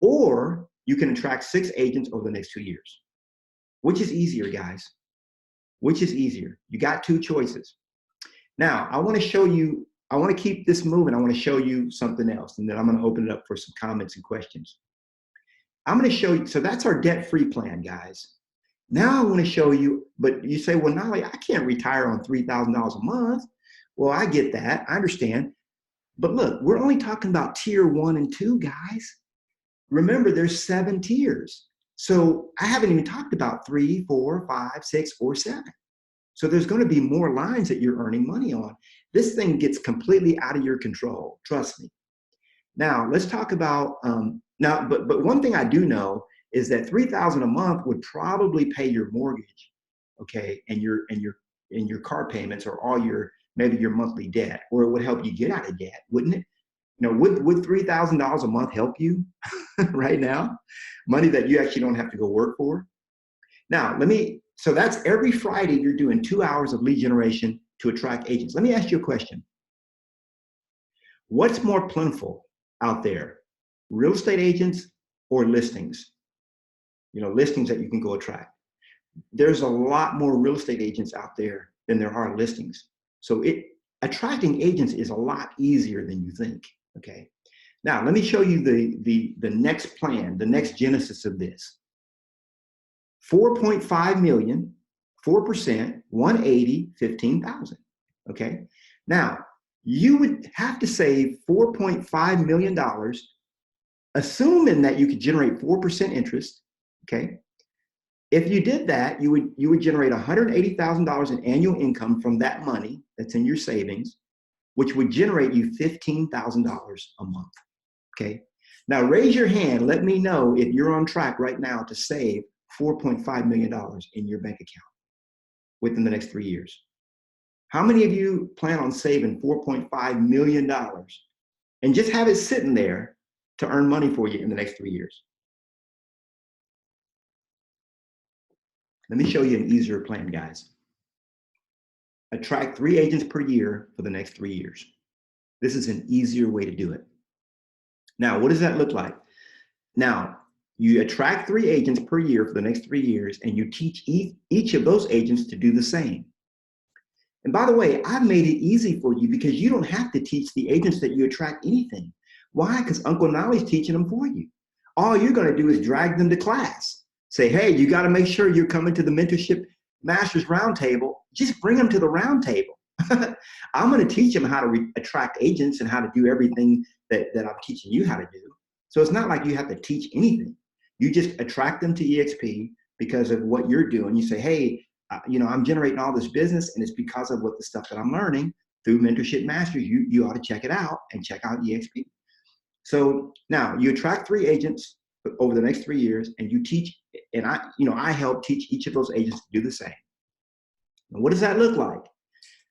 or you can attract 6 agents over the next 2 years. Which is easier, guys? Which is easier? You got 2 choices. Now, I want to keep this moving. I want to show you something else, and then I'm going to open it up for some comments and questions. I'm going to show you. So that's our debt-free plan, guys. Now I want to show you, but you say, well, Knolly, I can't retire on $3,000 a month. Well, I get that. I understand. But look, we're only talking about tier 1 and 2, guys. Remember, there's 7 tiers. So I haven't even talked about 3, 4, 5, 6, or 7. So there's going to be more lines that you're earning money on. This thing gets completely out of your control. Trust me. Now let's talk about but one thing I do know is that $3,000 a month would probably pay your mortgage, okay, and your car payments, or all your maybe your monthly debt, or it would help you get out of debt, wouldn't it? You know, would $3,000 a month help you right now? Money that you actually don't have to go work for. Now, so that's every Friday you're doing 2 hours of lead generation to attract agents. Let me ask you a question. What's more plentiful out there, real estate agents or listings? You know, listings that you can go attract. There's a lot more real estate agents out there than there are listings. So attracting agents is a lot easier than you think, okay? Now, let me show you the next plan, the next genesis of this. 4.5 million, 4%, 180, 15,000, okay? Now, you would have to save $4.5 million, assuming that you could generate 4% interest, okay? If you did that, you would generate $180,000 in annual income from that money that's in your savings, which would generate you $15,000 a month, okay? Now raise your hand, let me know if you're on track right now to save $4.5 million in your bank account within the next 3 years. How many of you plan on saving $4.5 million and just have it sitting there to earn money for you in the next 3 years? Let me show you an easier plan, guys. Attract 3 agents per year for the next 3 years. This is an easier way to do it. Now, what does that look like? Now, you attract 3 agents per year for the next 3 years, and you teach each of those agents to do the same. And by the way, I've made it easy for you because you don't have to teach the agents that you attract anything. Why? Because Uncle Knolly's teaching them for you. All you're going to do is drag them to class. Say, hey, you got to make sure you're coming to the Mentorship Masters Roundtable. Just bring them to the roundtable. I'm going to teach them how to attract agents and how to do everything that I'm teaching you how to do. So it's not like you have to teach anything. You just attract them to eXp because of what you're doing. You say, hey, you know, I'm generating all this business, and it's because of what the stuff that I'm learning through Mentorship Masters. You ought to check it out and check out eXp. So now you attract 3 agents over the next 3 years, and you teach, and I help teach each of those agents to do the same. And what does that look like?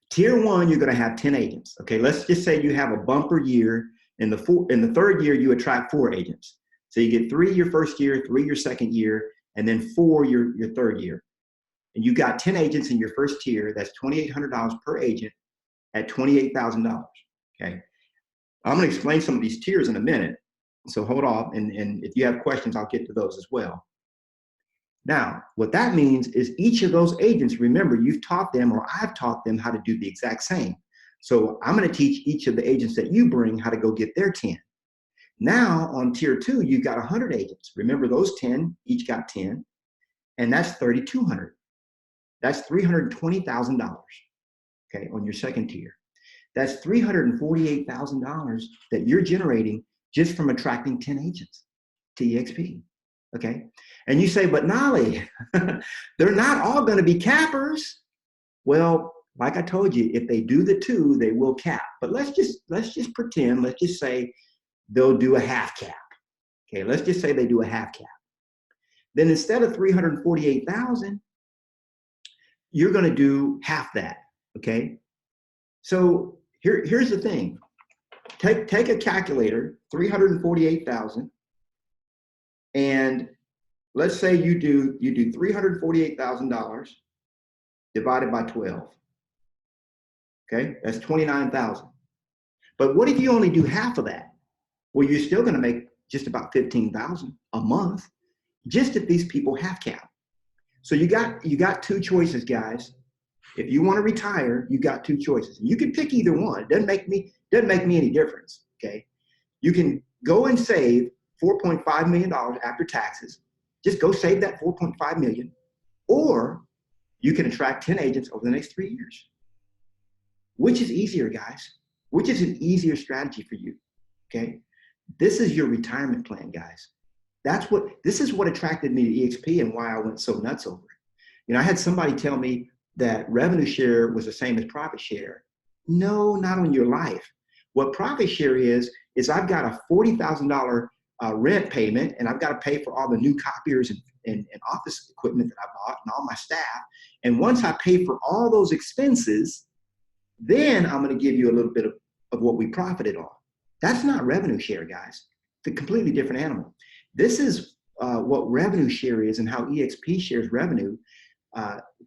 Tier 1, you're going to have 10 agents. Okay, let's just say you have a bumper year. In the 3rd year, you attract 4 agents. So you get 3 your first year, 3 your second year, and then 4 your 3rd year. And you got 10 agents in your first tier. That's $2,800 per agent at $28,000. Okay, I'm going to explain some of these tiers in a minute. So hold off, and if you have questions, I'll get to those as well. Now, what that means is each of those agents, remember, you've taught them, or I've taught them how to do the exact same. So I'm going to teach each of the agents that you bring how to go get their 10. Now on tier 2, you've got 100 agents. Remember, those 10 each got 10, and that's 3,200. That's $320,000, okay, on your second tier. That's $348,000 that you're generating just from attracting 10 agents to eXp, okay? And you say, but Knolly, they're not all going to be cappers. Well, like I told you, if they do the 2, they will cap. But let's just pretend, let's just say they'll do a half cap. Okay, let's just say they do a half cap. Then instead of 348,000, you're going to do half that, okay? So here's the thing. Take a calculator, 348,000, and let's say you do $348,000 divided by 12. Okay, that's 29,000. But what if you only do half of that? Well, you're still going to make just about 15,000 a month, just if these people half cap. So you got 2 choices, guys. If you want to retire, you got 2 choices. You can pick either one. It doesn't make me any difference. Okay, you can go and save $4.5 million after taxes. Just go save that $4.5 million, or you can attract 10 agents over the next 3 years. Which is easier, guys? Which is an easier strategy for you? Okay, this is your retirement plan, guys. This is what attracted me to eXp and why I went so nuts over it. You know, I had somebody tell me that revenue share was the same as profit share. No, not on your life. What profit share is I've got a $40,000 rent payment, and I've got to pay for all the new copiers and office equipment that I bought and all my staff. And once I pay for all those expenses, then I'm going to give you a little bit of what we profited on. That's not revenue share, guys. It's a completely different animal. This is what revenue share is and how eXp shares revenue.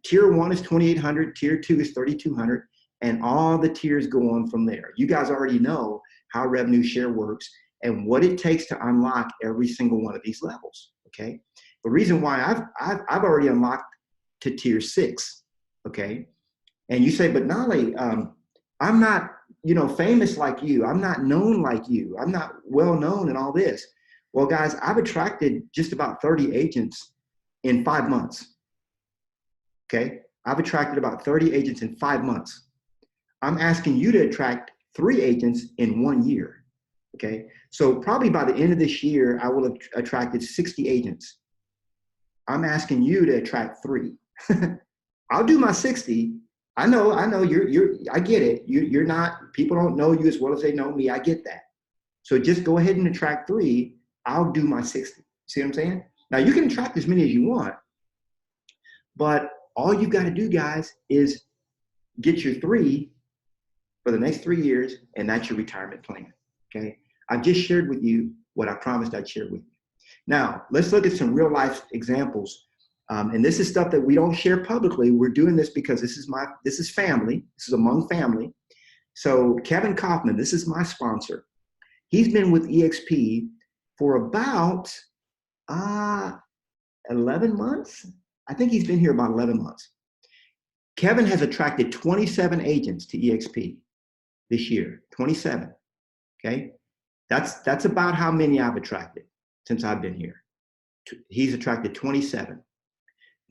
Tier 1 is $2,800, tier 2 is $3,200, and all the tiers go on from there. You guys already know how revenue share works and what it takes to unlock every single one of these levels, okay? The reason why I've already unlocked to tier 6, okay? And you say, but Knolly, I'm not, you know, famous like you. I'm not known like you. I'm not well known and all this. Well, guys, I've attracted just about 30 agents in 5 months. Okay, I've attracted about 30 agents in 5 months. I'm asking you to attract 3 agents in 1 year. Okay, so probably by the end of this year, I will have attracted 60 agents. I'm asking you to attract 3. I'll do my 60. I know I get it. You're not, people don't know you as well as they know me. I get that. So just go ahead and attract 3. I'll do my 60. See what I'm saying? Now you can attract as many as you want, but all you've got to do, guys, is get your 3 for the next 3 years, and that's your retirement plan, okay? I've just shared with you what I promised I'd share with you. Now, let's look at some real life examples. And this is stuff that we don't share publicly. We're doing this because this is family. This is among family. So Kevin Kaufman, this is my sponsor. He's been with eXp for about 11 months. I think he's been here about 11 months. Kevin has attracted 27 agents to eXp this year, 27, okay? That's about how many I've attracted since I've been here. He's attracted 27.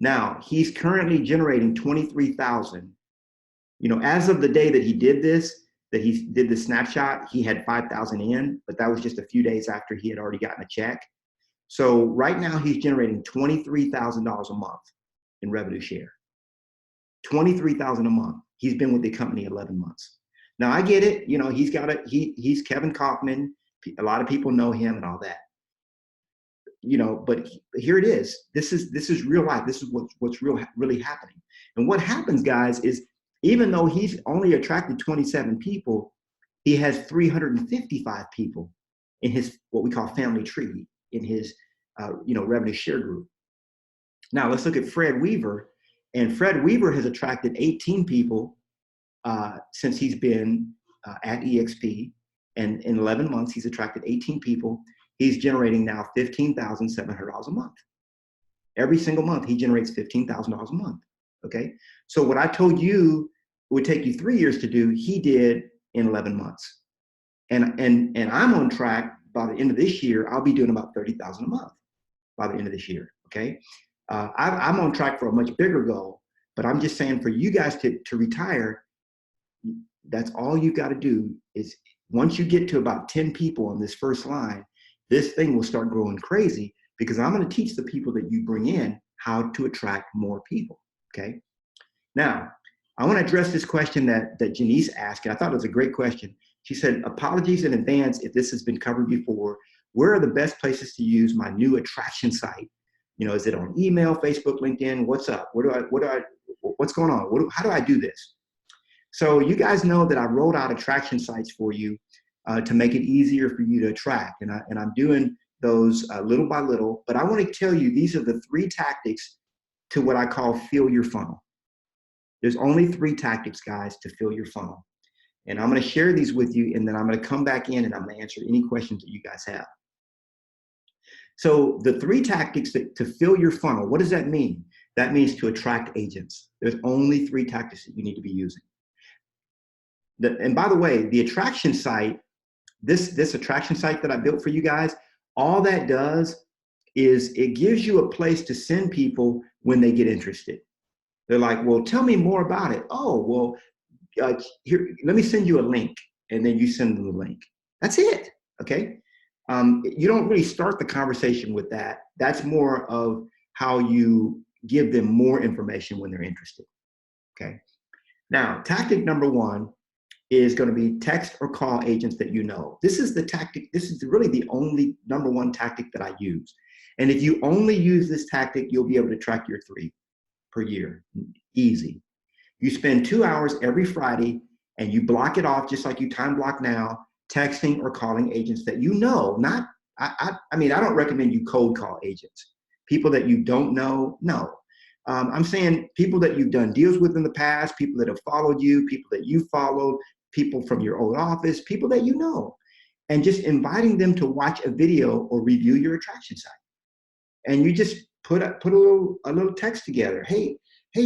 Now, he's currently generating 23,000. You know, as of the day that he did this, that he did the snapshot, he had 5,000 in, but that was just a few days after he had already gotten a check. So right now he's generating $23,000 a month in revenue share. $23,000 a month. He's been with the company 11 months. Now I get it. You know, he's Kevin Kaufman. A lot of people know him and all that. You know, but here it is. This is real life. This is what's really happening. And what happens, guys, is even though he's only attracted 27 people, he has 355 people in his, what we call family tree, in his, revenue share group. Now let's look at Fred Weaver. And Fred Weaver has attracted 18 people since he's been at eXp. And in 11 months, he's attracted 18 people. He's generating now $15,700 a month. Every single month, he generates $15,000 a month, okay? So what I told you would take you 3 years to do, he did in 11 months. And I'm on track. By the end of this year, I'll be doing about $30,000 a month by the end of this year, okay? I'm on track for a much bigger goal, but I'm just saying for you guys to retire, that's all you got to do is once you get to about 10 people on this first line, this thing will start growing crazy because I'm going to teach the people that you bring in how to attract more people, okay? Now, I want to address this question that Janice asked, and I thought it was a great question. She said, apologies in advance if this has been covered before. Where are the best places to use my new attraction site? You know, is it on email, Facebook, LinkedIn? What's up? What's going on? How do I do this? So you guys know that I rolled out attraction sites for you to make it easier for you to attract. And I'm doing those little by little, but I want to tell you, these are the 3 tactics to what I call fill your funnel. There's only 3 tactics, guys, to fill your funnel. And I'm going to share these with you, and then I'm going to come back in and I'm going to answer any questions that you guys have. So the 3 tactics to fill your funnel, what does that mean? That means to attract agents. There's only 3 tactics that you need to be using. And by the way, the attraction site, this attraction site that I built for you guys, All that does is it gives you a place to send people when they get interested. They're like, well, tell me more about it. Oh, well, here, let me send you a link. And then you send them the link. That's it, okay? You don't really start the conversation with that. That's more of how you give them more information when they're interested, okay? Now, tactic number one is going to be text or call agents that you know. This is the tactic. This is really the only number one tactic that I use. And if you only use this tactic, you'll be able to track your 3 per year. Easy. You spend 2 hours every Friday and you block it off just like you time block now, texting or calling agents that you know. Not, I mean, I don't recommend you cold call agents. People that you don't know, no. I'm saying people that you've done deals with in the past, people that have followed you, people that you followed, people from your old office, people that you know, and just inviting them to watch a video or review your attraction site. And you just put a little text together. Hey,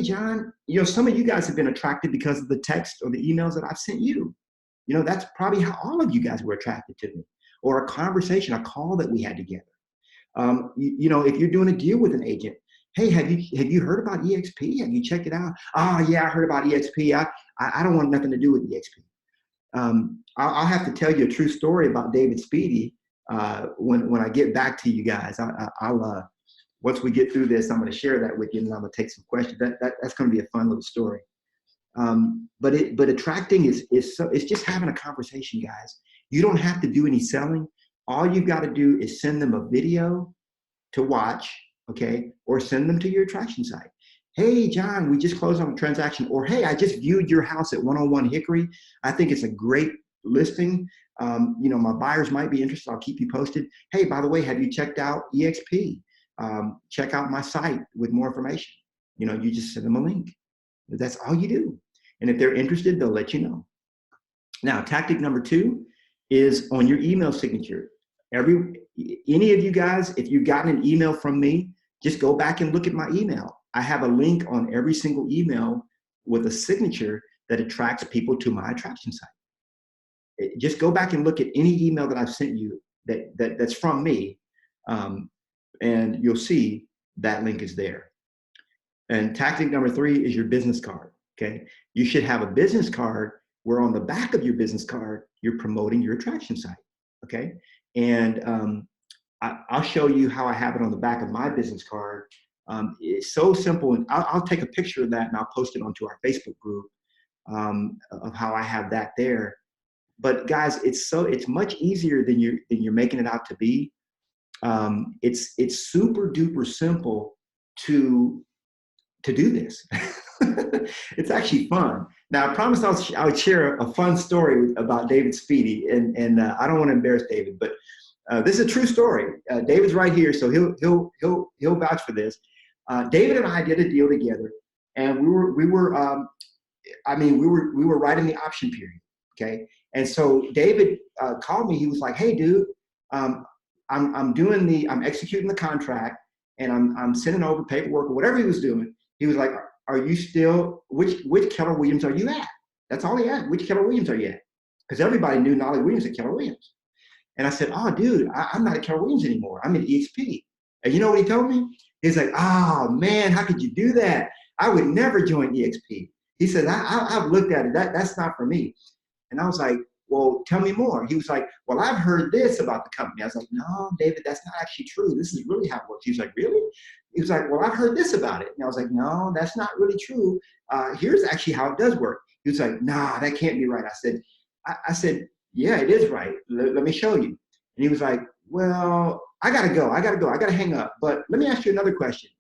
John, some of you guys have been attracted because of the text or the emails that I've sent you. That's probably how all of you guys were attracted to me, or a conversation, a call that we had together. If you're doing a deal with an agent, hey, have you heard about eXp? Have you checked it out? Oh yeah, I heard about eXp. I don't want nothing to do with eXp. I'll have to tell you a true story about David Speedy when I get back to you guys. I'll once we get through this, I'm going to share that with you, and I'm going to take some questions. That's going to be a fun little story. But attracting is it's just having a conversation, guys. You don't have to do any selling. All you've got to do is send them a video to watch, okay, or send them to your attraction site. Hey, John, we just closed on a transaction. Or, hey, I just viewed your house at 101 Hickory. I think it's a great listing. My buyers might be interested. I'll keep you posted. Hey, by the way, have you checked out eXp? Check out my site with more information. You just send them a link. That's all you do. And if they're interested, they'll let you know. Now, tactic number 2 is on your email signature. Any of you guys, if you've gotten an email from me, just go back and look at my email. I have a link on every single email with a signature that attracts people to my attraction site. Just go back and look at any email that I've sent you that's from me, and you'll see that link is there. And tactic number 3 is your business card, okay? You should have a business card where on the back of your business card, you're promoting your attraction site, okay? And I'll show you how I have it on the back of my business card. It's so simple, and I'll take a picture of that and I'll post it onto our Facebook group of how I have that there. But guys, it's much easier than you're making it out to be. It's super duper simple to do this. It's actually fun. Now, I promised I would share a fun story about David Speedy, and I don't want to embarrass David, but this is a true story. David's right here, so he'll vouch for this. David and I did a deal together, and we were right in the option period. Okay, and so David called me. He was like, "Hey, dude, I'm executing the contract, and I'm sending over paperwork or whatever he was doing." He was like, "Are you still which Keller Williams are you at?" That's all he asked. Which Keller Williams are you at? Because everybody knew Knolly Williams at Keller Williams. And I said, "Oh, dude, I'm not at Keller Williams anymore. I'm at eXp." And you know what he told me? He's like, "Oh man, how could you do that? I would never join eXp." He said, I've looked at it. That's not for me." And I was like, "Well, tell me more." He was like, "Well, I've heard this about the company." I was like, "No, David, that's not actually true. This is really how it works." He was like, "Really?" He was like, "Well, I've heard this about it." And I was like, "No, that's not really true. Here's actually how it does work." He was like, "Nah, that can't be right." I said, "Yeah, it is right. Let me show you." And he was like, "Well, I gotta go. I gotta hang up. But let me ask you another question.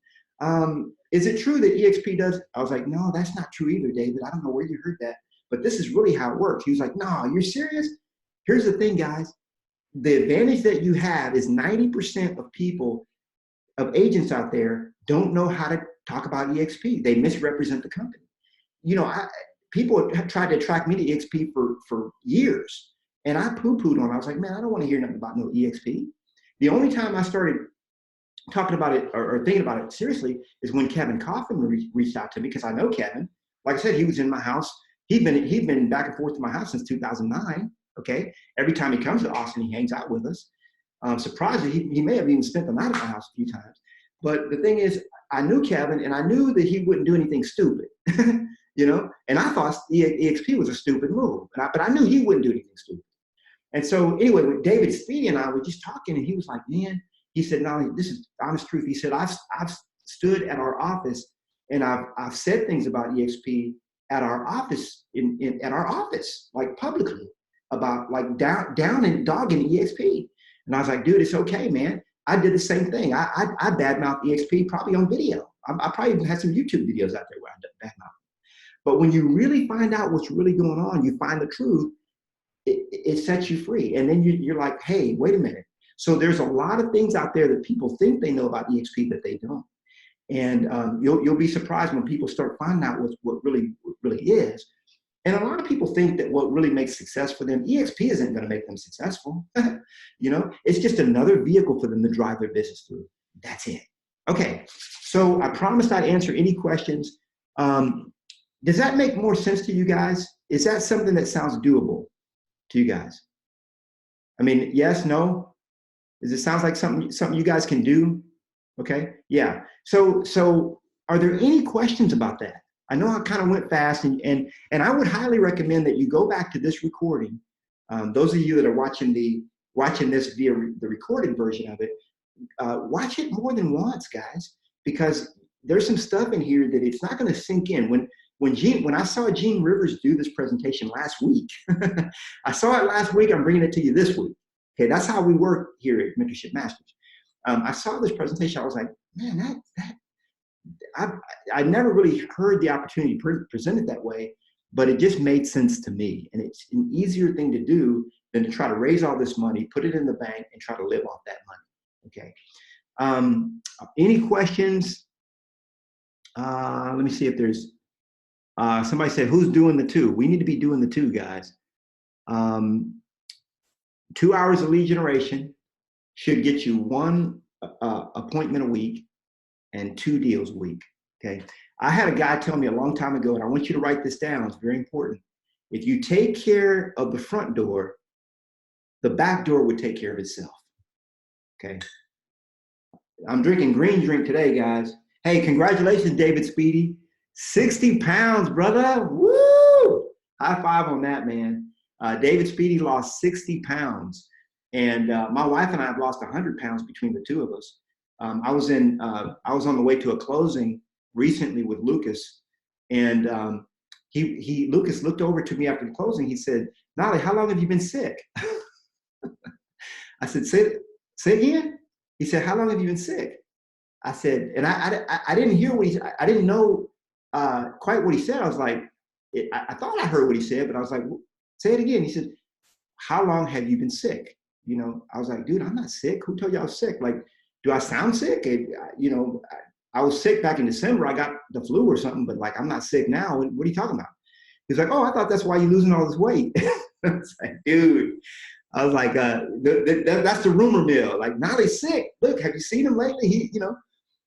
Is it true that eXp does?" I was like, "No, that's not true either, David. I don't know where you heard that, but this is really how it works." He was like, "No, you're serious?" Here's the thing, guys. The advantage that you have is 90% of agents out there don't know how to talk about eXp. They misrepresent the company. People have tried to attract me to eXp for years, and I poo-pooed on it. I was like, "Man, I don't want to hear nothing about no eXp." The only time I started talking about it or thinking about it seriously is when Kevin Coffin reached out to me, because I know Kevin. Like I said, he was in my house. He'd been back and forth to my house since 2009. Okay, every time he comes to Austin, he hangs out with us. Surprisingly, he may have even spent the night at my house a few times. But the thing is, I knew Kevin, and I knew that he wouldn't do anything stupid, you know. And I thought eXp was a stupid move, but I knew he wouldn't do anything stupid. And so anyway, with David Speedy and I were just talking, and he was like, man, he said, no, this is honest truth. He said, I've stood at our office and I've said things about eXp at our office, at our office, like publicly, about like down and dogging eXp. And I was like, dude, it's okay, man. I did the same thing. I badmouthed eXp probably on video. I probably even had some YouTube videos out there where I badmouthed. But when you really find out what's really going on, you find the truth, it sets you free. And then you're like, hey, wait a minute. So there's a lot of things out there that people think they know about eXp that they don't. And you'll be surprised when people start finding out what really is. And a lot of people think that what really makes success for them, eXp isn't going to make them successful. You know, it's just another vehicle for them to drive their business through. That's it. Okay, so I promised I'd answer any questions. Does that make more sense to you guys? Is that something that sounds doable to you guys? I mean, yes, no? Does it sound like something you guys can do? Okay, yeah. So are there any questions about that? I know I kind of went fast, and I would highly recommend that you go back to this recording. Those of you that are watching this via the recorded version of it, watch it more than once, guys, because there's some stuff in here that it's not going to sink in. When I saw Gene Rivers do this presentation last week, I saw it last week. I'm bringing it to you this week. Okay, that's how we work here at Mentorship Masters. I saw this presentation. I was like, man, I never really heard the opportunity presented that way, but it just made sense to me. And it's an easier thing to do than to try to raise all this money, put it in the bank, and try to live off that money. Okay. Any questions? Let me see if there's somebody said, who's doing the 2? We need to be doing the 2, guys. 2 hours of lead generation should get you 1 appointment a week and 2 deals a week. Okay. I had a guy tell me a long time ago, and I want you to write this down. It's very important. If you take care of the front door, the back door would take care of itself. Okay. I'm drinking green drink today, guys. Hey, congratulations, David Speedy. 60 pounds, brother. Woo! High five on that, man. David Speedy lost 60 pounds. And my wife and I have lost 100 pounds between the 2 of us. I was on the way to a closing recently with Lucas, and Lucas looked over to me after the closing. He said, Knolly, how long have you been sick? I said, say again? He said, how long have you been sick? I said, and I didn't hear I didn't know quite what he said. I was like, I thought I heard what he said, but I was like, say it again. He said, how long have you been sick? You know, I was like, dude, I'm not sick. Who told you I was sick? Like, do I sound sick? You know, I was sick back in December. I got the flu or something, but like, I'm not sick now. What are you talking about? He's like, oh, I thought that's why you're losing all this weight. I was like, dude, I was like, that's the rumor mill. Like, now they're sick. Look, have you seen him lately?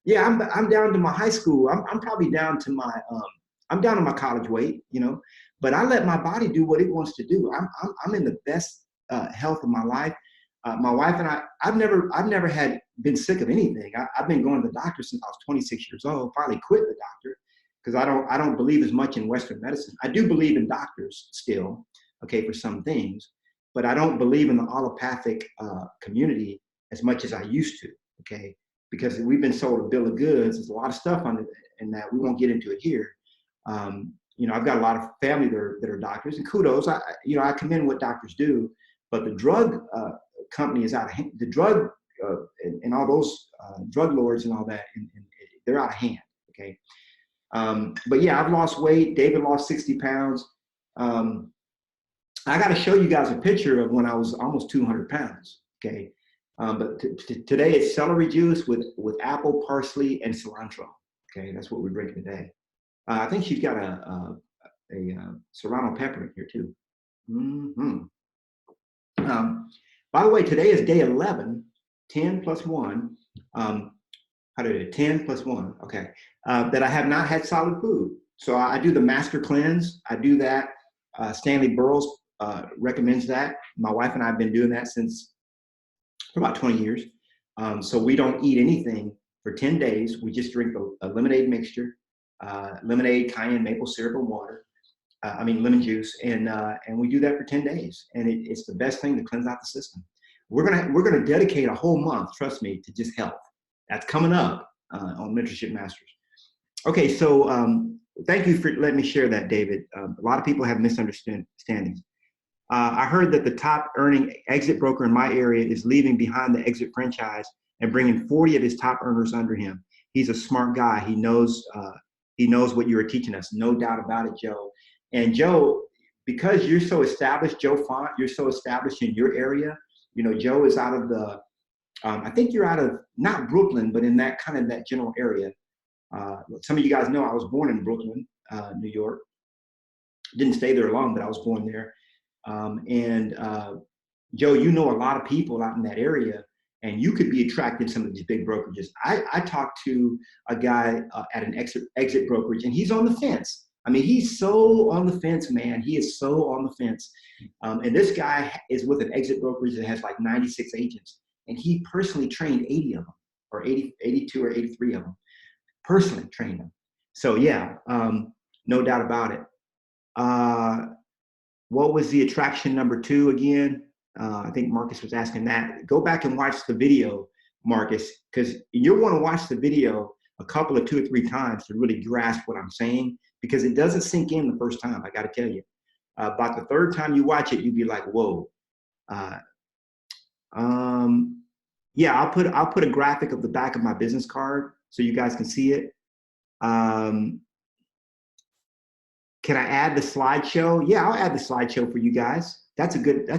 Yeah, I'm down to my high school. I'm probably down to my I'm down to my college weight, but I let my body do what it wants to do. I'm in the best health of my life. My wife and I've never had been sick of anything. I've been going to the doctor since I was 26 years old. Finally quit the doctor because I don't believe as much in Western medicine. I do believe in doctors still, okay, for some things, but I don't believe in the allopathic community as much as I used to, okay, because we've been sold a bill of goods. There's a lot of stuff on it, and that we won't get into it here. I've got a lot of family that are doctors, and kudos. I commend what doctors do, but the drug company is out of hand. The drug and all those drug lords and all that, and they're out of hand. Okay, but yeah, I've lost weight. David lost 60 pounds. I got to show you guys a picture of when I was almost 200 pounds. Okay, but today it's celery juice with apple, parsley, and cilantro. Okay, that's what we're drinking today. I think she's got a serrano pepper in here too. Mm-hmm. By the way, today is day 11, 10 plus 1. How did it? 10 plus 1. Okay. That I have not had solid food. So I do the master cleanse. I do that. Stanley Burroughs recommends that. My wife and I have been doing that since for about 20 years. So we don't eat anything for 10 days. We just drink a lemonade mixture, lemonade, cayenne, maple syrup, and water. Lemon juice, and we do that for 10 days, and it's the best thing to cleanse out the system. We're gonna dedicate a whole month, trust me, to just health. That's coming up on Mentorship Masters. Okay, so thank you for letting me share that, David. A lot of people have misunderstandings. I heard that the top earning exit broker in my area is leaving behind the exit franchise and bringing 40 of his top earners under him. He's a smart guy. He knows what you are teaching us. No doubt about it, Joe. And Joe, because you're so established, Joe Font, you're so established in your area. You know, Joe is out of the, I think you're out of, not Brooklyn, but in that kind of that general area. Some of you guys know I was born in Brooklyn, New York. Didn't stay there long, but I was born there. Joe, you know a lot of people out in that area, and you could be attracted to some of these big brokerages. I talked to a guy at an exit brokerage, and he's on the fence. I mean, he's so on the fence, man. He is so on the fence. And this guy is with an exit brokerage that has like 96 agents. And he personally trained 80 of them, or 82 or 83 of them. Personally trained them. So yeah, no doubt about it. What was the attraction number 2 again? I think Marcus was asking that. Go back and watch the video, Marcus, because you'll want to watch the video a couple of 2 or 3 times to really grasp what I'm saying, because it doesn't sink in the first time, I got to tell you. About the 3rd time you watch it, you'll be like, whoa. Yeah, I'll put a graphic of the back of my business card so you guys can see it. Can I add the slideshow? Yeah, I'll add the slideshow for you guys. That's a good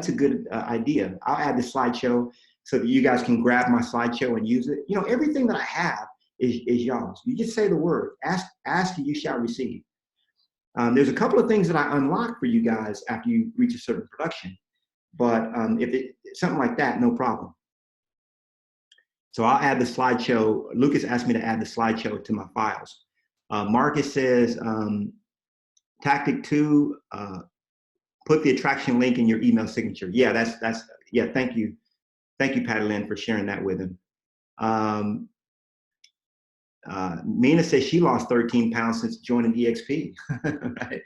idea. I'll add the slideshow so that you guys can grab my slideshow and use it. You know, everything that I have is y'all's. You just say the word. Ask and you shall receive. There's a couple of things that I unlock for you guys after you reach a certain production. But if something like that, no problem. So I'll add the slideshow. Lucas asked me to add the slideshow to my files. Marcus says, tactic 2, put the attraction link in your email signature. Yeah, yeah, thank you. Thank you, Patty Lynn, for sharing that with him. Mina says she lost 13 pounds since joining eXp. Right?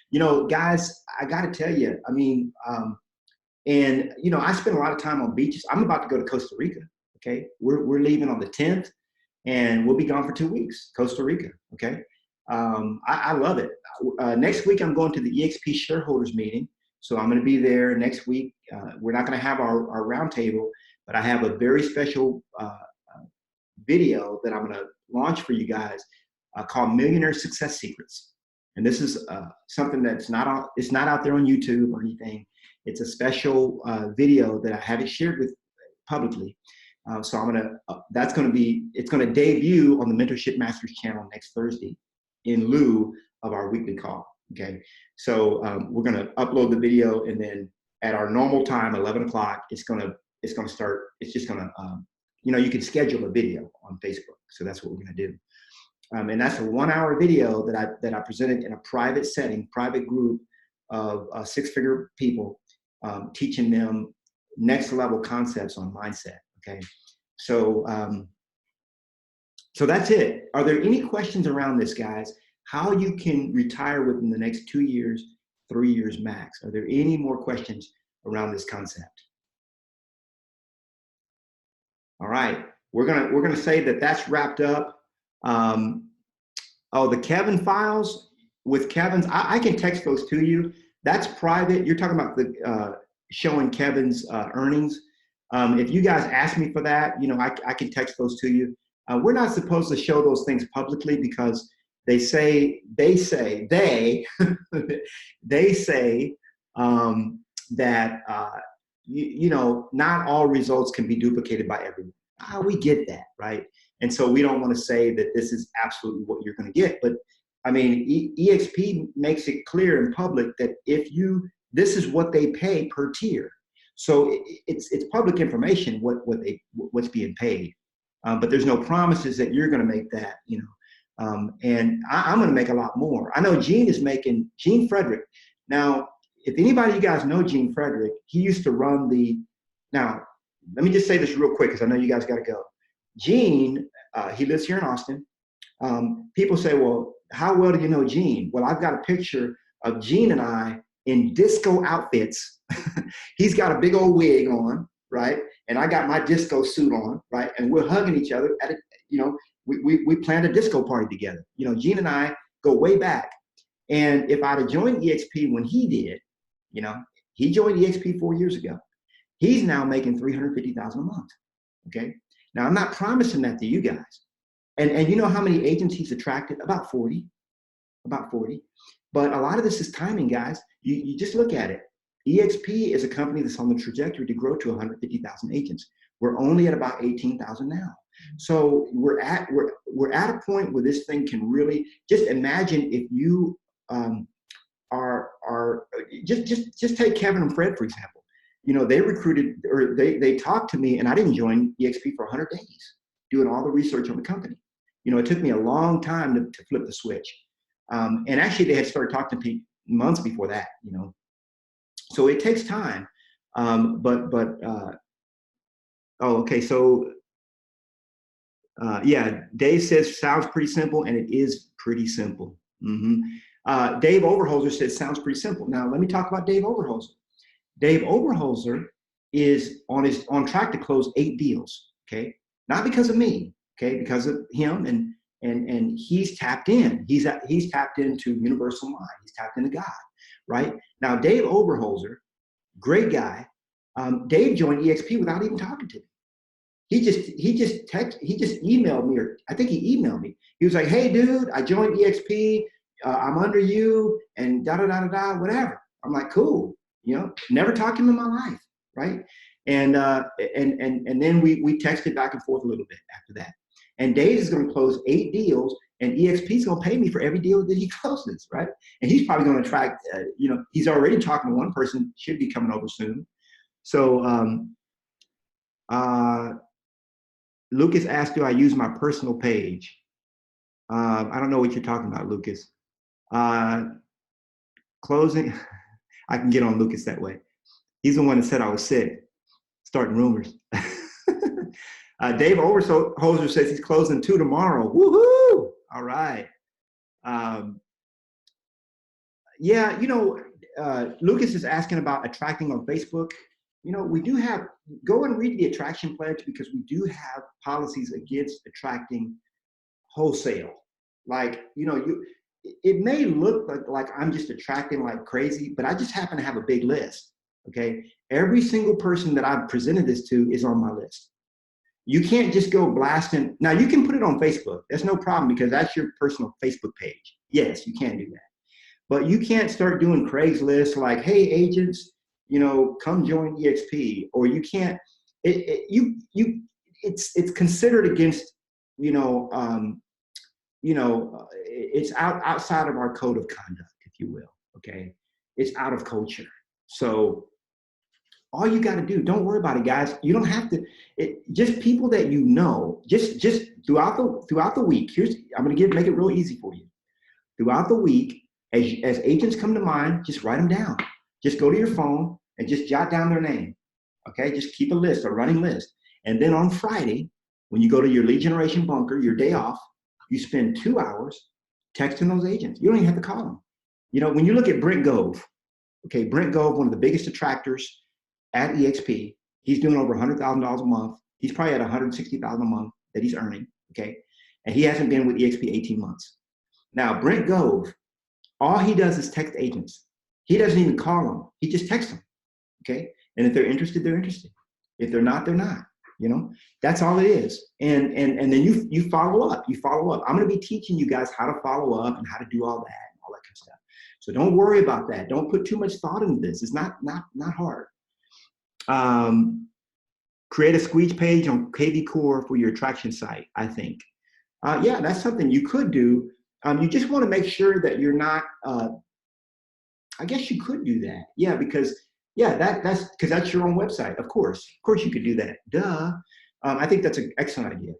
You know, guys, I got to tell you, I mean, and, you know, I spend a lot of time on beaches. I'm about to go to Costa Rica, okay? We're leaving on the 10th, and we'll be gone for 2 weeks, Costa Rica, okay? I love it. Next week, I'm going to the eXp shareholders meeting. So I'm going to be there next week. We're not going to have our roundtable, but I have a very special video that I'm going to launch for you guys called Millionaire Success Secrets. And this is something that's it's not out there on YouTube or anything. It's a special video that I haven't shared with publicly. So it's going to debut on the Mentorship Masters channel next Thursday in lieu of our weekly call. Okay. So we're going to upload the video, and then at our normal time, 11 o'clock, it's going to start. It's just going to, you know, you can schedule a video on Facebook. So that's what we're going to do. And that's a 1-hour video that I presented in a private setting, private group of 6-figure people, teaching them next level concepts on mindset. Okay. So, so that's it. Are there any questions around this, guys? How you can retire within the next 2 years, 3 years max? Are there any more questions around this concept? All right, we're gonna say that that's wrapped up. Oh, the Kevin files with Kevin's, I can text those to you. That's private. You're talking about the showing Kevin's earnings. If you guys ask me for that, you know, I can text those to you. We're not supposed to show those things publicly because they say that you know, not all results can be duplicated by everyone. We get that, right? And so we don't want to say that this is absolutely what you're going to get. But I mean, eXp makes it clear in public that this is what they pay per tier. So it's public information what's being paid. But there's no promises that you're going to make that, you know. And I'm going to make a lot more. I know Gene Frederick. Now, if anybody of you guys know Gene Frederick, he used to run now, let me just say this real quick because I know you guys got to go. Gene, he lives here in Austin. People say, well, how well do you know Gene? Well, I've got a picture of Gene and I in disco outfits. He's got a big old wig on, right? And I got my disco suit on, right? And we're hugging each other at a, you know, we planned a disco party together. You know, Gene and I go way back. And if I'd have joined eXp when he did, you know, he joined eXp 4 years ago. He's now making $350,000 a month. Okay. Now I'm not promising that to you guys. And you know how many agents he's attracted? About 40. But a lot of this is timing, guys. You just look at it. eXp is a company that's on the trajectory to grow to 150,000 agents. We're only at about 18,000 now. So we're at a point where this thing can really, just imagine if you just take Kevin and Fred, for example. You know, they recruited, or they talked to me, and I didn't join eXp for 100 days, doing all the research on the company. You know, it took me a long time to flip the switch. And actually they had started talking to me months before that, you know. So it takes time. Oh, okay. So yeah, Dave says, sounds pretty simple, and it is pretty simple. Dave Overholzer says, sounds pretty simple. Now let me talk about Dave Overholzer. Dave Overholzer is on track to close 8 deals. Okay. Not because of me. Okay. Because of him, and he's tapped in. He's tapped into universal mind. He's tapped into God, right? Now, Dave Overholzer, great guy. Dave joined eXp without even talking to me. He just emailed me, or I think he emailed me. He was like, "Hey, dude, I joined eXp. I'm under you, and da da da da da, whatever." I'm like, "Cool." You know, never talked to him in my life, right? And then we texted back and forth a little bit after that. And Dave is going to close 8 deals, and eXp is going to pay me for every deal that he closes, right? And he's probably going to attract, you know, he's already talking to one person, should be coming over soon. So Lucas asked, do I use my personal page? I don't know what you're talking about, Lucas. Closing, I can get on Lucas that way. He's the one that said I was sick, starting rumors. Dave Overholzer says he's closing 2 tomorrow. Woohoo! All right. Yeah, you know, Lucas is asking about attracting on Facebook. You know, we do have, go and read the attraction pledge, because we do have policies against attracting wholesale. Like, you know, it may look like I'm just attracting like crazy, but I just happen to have a big list. Okay. Every single person that I've presented this to is on my list. You can't just go blasting. Now you can put it on Facebook. That's no problem, because that's your personal Facebook page. Yes, you can do that. But you can't start doing Craigslist like, hey, agents, you know, come join eXp. Or you can't, it's considered against, it's outside of our code of conduct, if you will, okay? It's out of culture. So all you got to do, don't worry about it, guys. You don't have to, just people that you know, just throughout the week, I'm going to make it real easy for you. Throughout the week, as agents come to mind, just write them down. Just go to your phone and just jot down their name, okay? Just keep a list, a running list. And then on Friday, when you go to your lead generation bunker, your day off, you spend 2 hours texting those agents. You don't even have to call them. You know, when you look at Brent Gove, okay, Brent Gove, one of the biggest attractors at eXp, he's doing over $100,000 a month. He's probably at $160,000 a month that he's earning, okay? And he hasn't been with eXp 18 months. Now, Brent Gove, all he does is text agents. He doesn't even call them. He just texts them, okay? And if they're interested, they're interested. If they're not, they're not, you know? That's all it is. And then you follow up. You follow up. I'm going to be teaching you guys how to follow up and how to do all that and all that kind of stuff. So don't worry about that. Don't put too much thought into this. It's not hard. Create a squeeze page on KV Core for your attraction site, I think. Yeah, that's something you could do. You just want to make sure that you're not, I guess you could do that. Yeah, because, yeah, that's your own website. Of course you could do that. Duh. I think that's an excellent idea.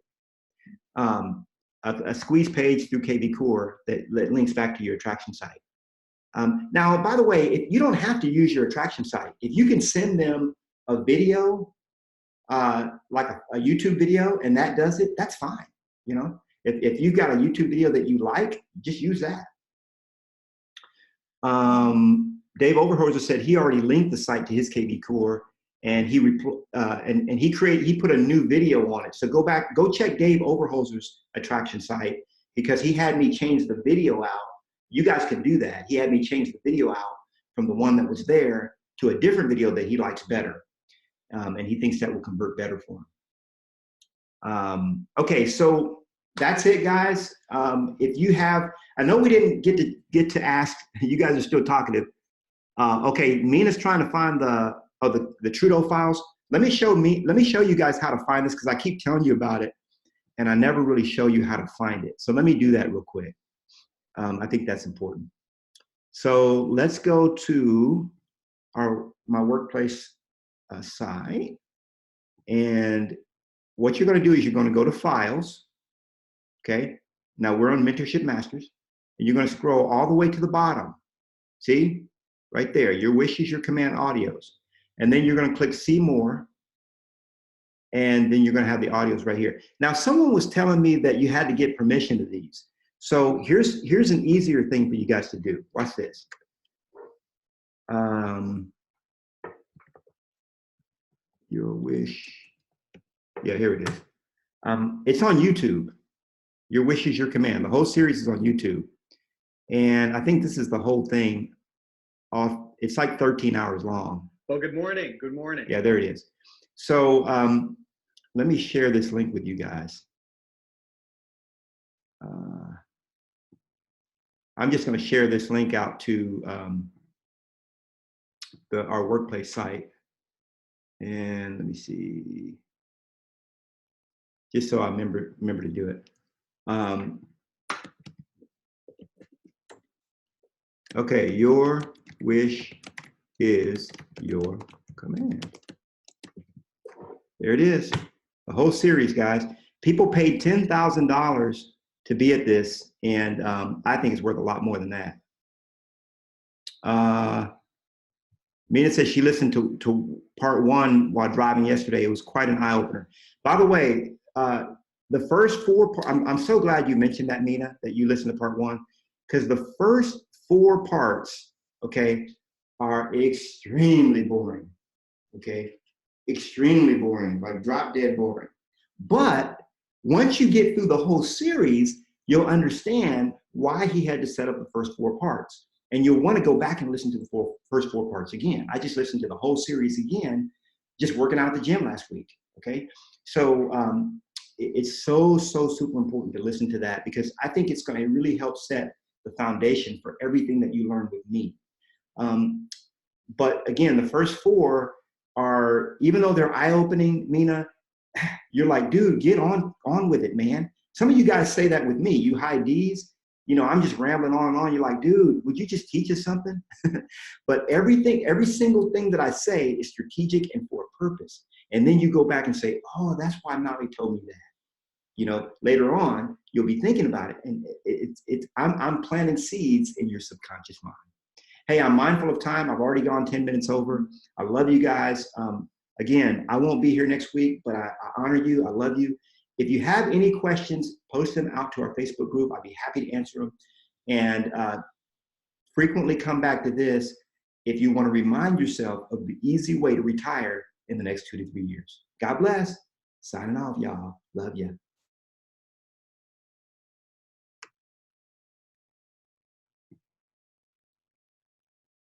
A squeeze page through KV Core that links back to your attraction site. Now, by the way, you don't have to use your attraction site. If you can send them a video like a YouTube video and that does it, that's fine. You know, if you've got a YouTube video that you like, just use that. Dave Overhoser said he already linked the site to his KV Core, and he put a new video on it. So go check Dave Overhoser's attraction site, because he had me change the video out. You guys can do that. He had me change the video out from the one that was there to a different video that he likes better, and he thinks that will convert better for him. Okay, so that's it, guys. If you have, I know we didn't get to ask. You guys are still talkative. Okay, Mina's trying to find the Trudeau files. Let me show you guys how to find this, because I keep telling you about it, and I never really show you how to find it. So let me do that real quick. I think that's important. So let's go to my workplace site, and what you're going to do is you're going to go to Files. Okay, now we're on Mentorship Masters, and you're going to scroll all the way to the bottom. See, right there, your wishes, your command audios. And then you're going to click See More, and then you're going to have the audios right here. Now, someone was telling me that you had to get permission to these. So here's an easier thing for you guys to do. Watch this. Your wish. Yeah, here it is. It's on YouTube. Your wish is your command. The whole series is on YouTube. And I think this is the whole thing. It's like 13 hours long. Well, good morning. Good morning. Yeah, there it is. So let me share this link with you guys. I'm just going to share this link out to our workplace site. And let me see, just so I remember to do it. Okay, your wish is your command. There it is. The whole series, guys. People paid $10,000 to be at this, and I think it's worth a lot more than that. Mina says she listened to part 1 while driving yesterday. It was quite an eye-opener. By the way, the first 4 parts, I'm so glad you mentioned that, Mina, that you listened to part 1, because the first 4 parts, okay, are extremely boring, okay? Extremely boring, like drop dead boring. But once you get through the whole series, you'll understand why he had to set up the first 4 parts. And you'll want to go back and listen to the first 4 parts again. I just listened to the whole series again, just working out at the gym last week, okay? So it's so super important to listen to that, because I think it's going to really help set the foundation for everything that you learn with me. But again, the first 4 are, even though they're eye-opening, Mina, you're like, dude, get on with it, man. Some of you guys say that with me. You high Ds, you know, I'm just rambling on and on. You're like, dude, would you just teach us something? But every single thing that I say is strategic and for a purpose. And then you go back and say, oh, that's why Knolly told me that. You know, later on, you'll be thinking about it. And I'm planting seeds in your subconscious mind. Hey, I'm mindful of time. I've already gone 10 minutes over. I love you guys. Again, I won't be here next week, but I honor you. I love you. If you have any questions, post them out to our Facebook group. I'd be happy to answer them. And frequently come back to this if you want to remind yourself of the easy way to retire in the next 2 to 3 years. God bless. Signing off, y'all. Love you.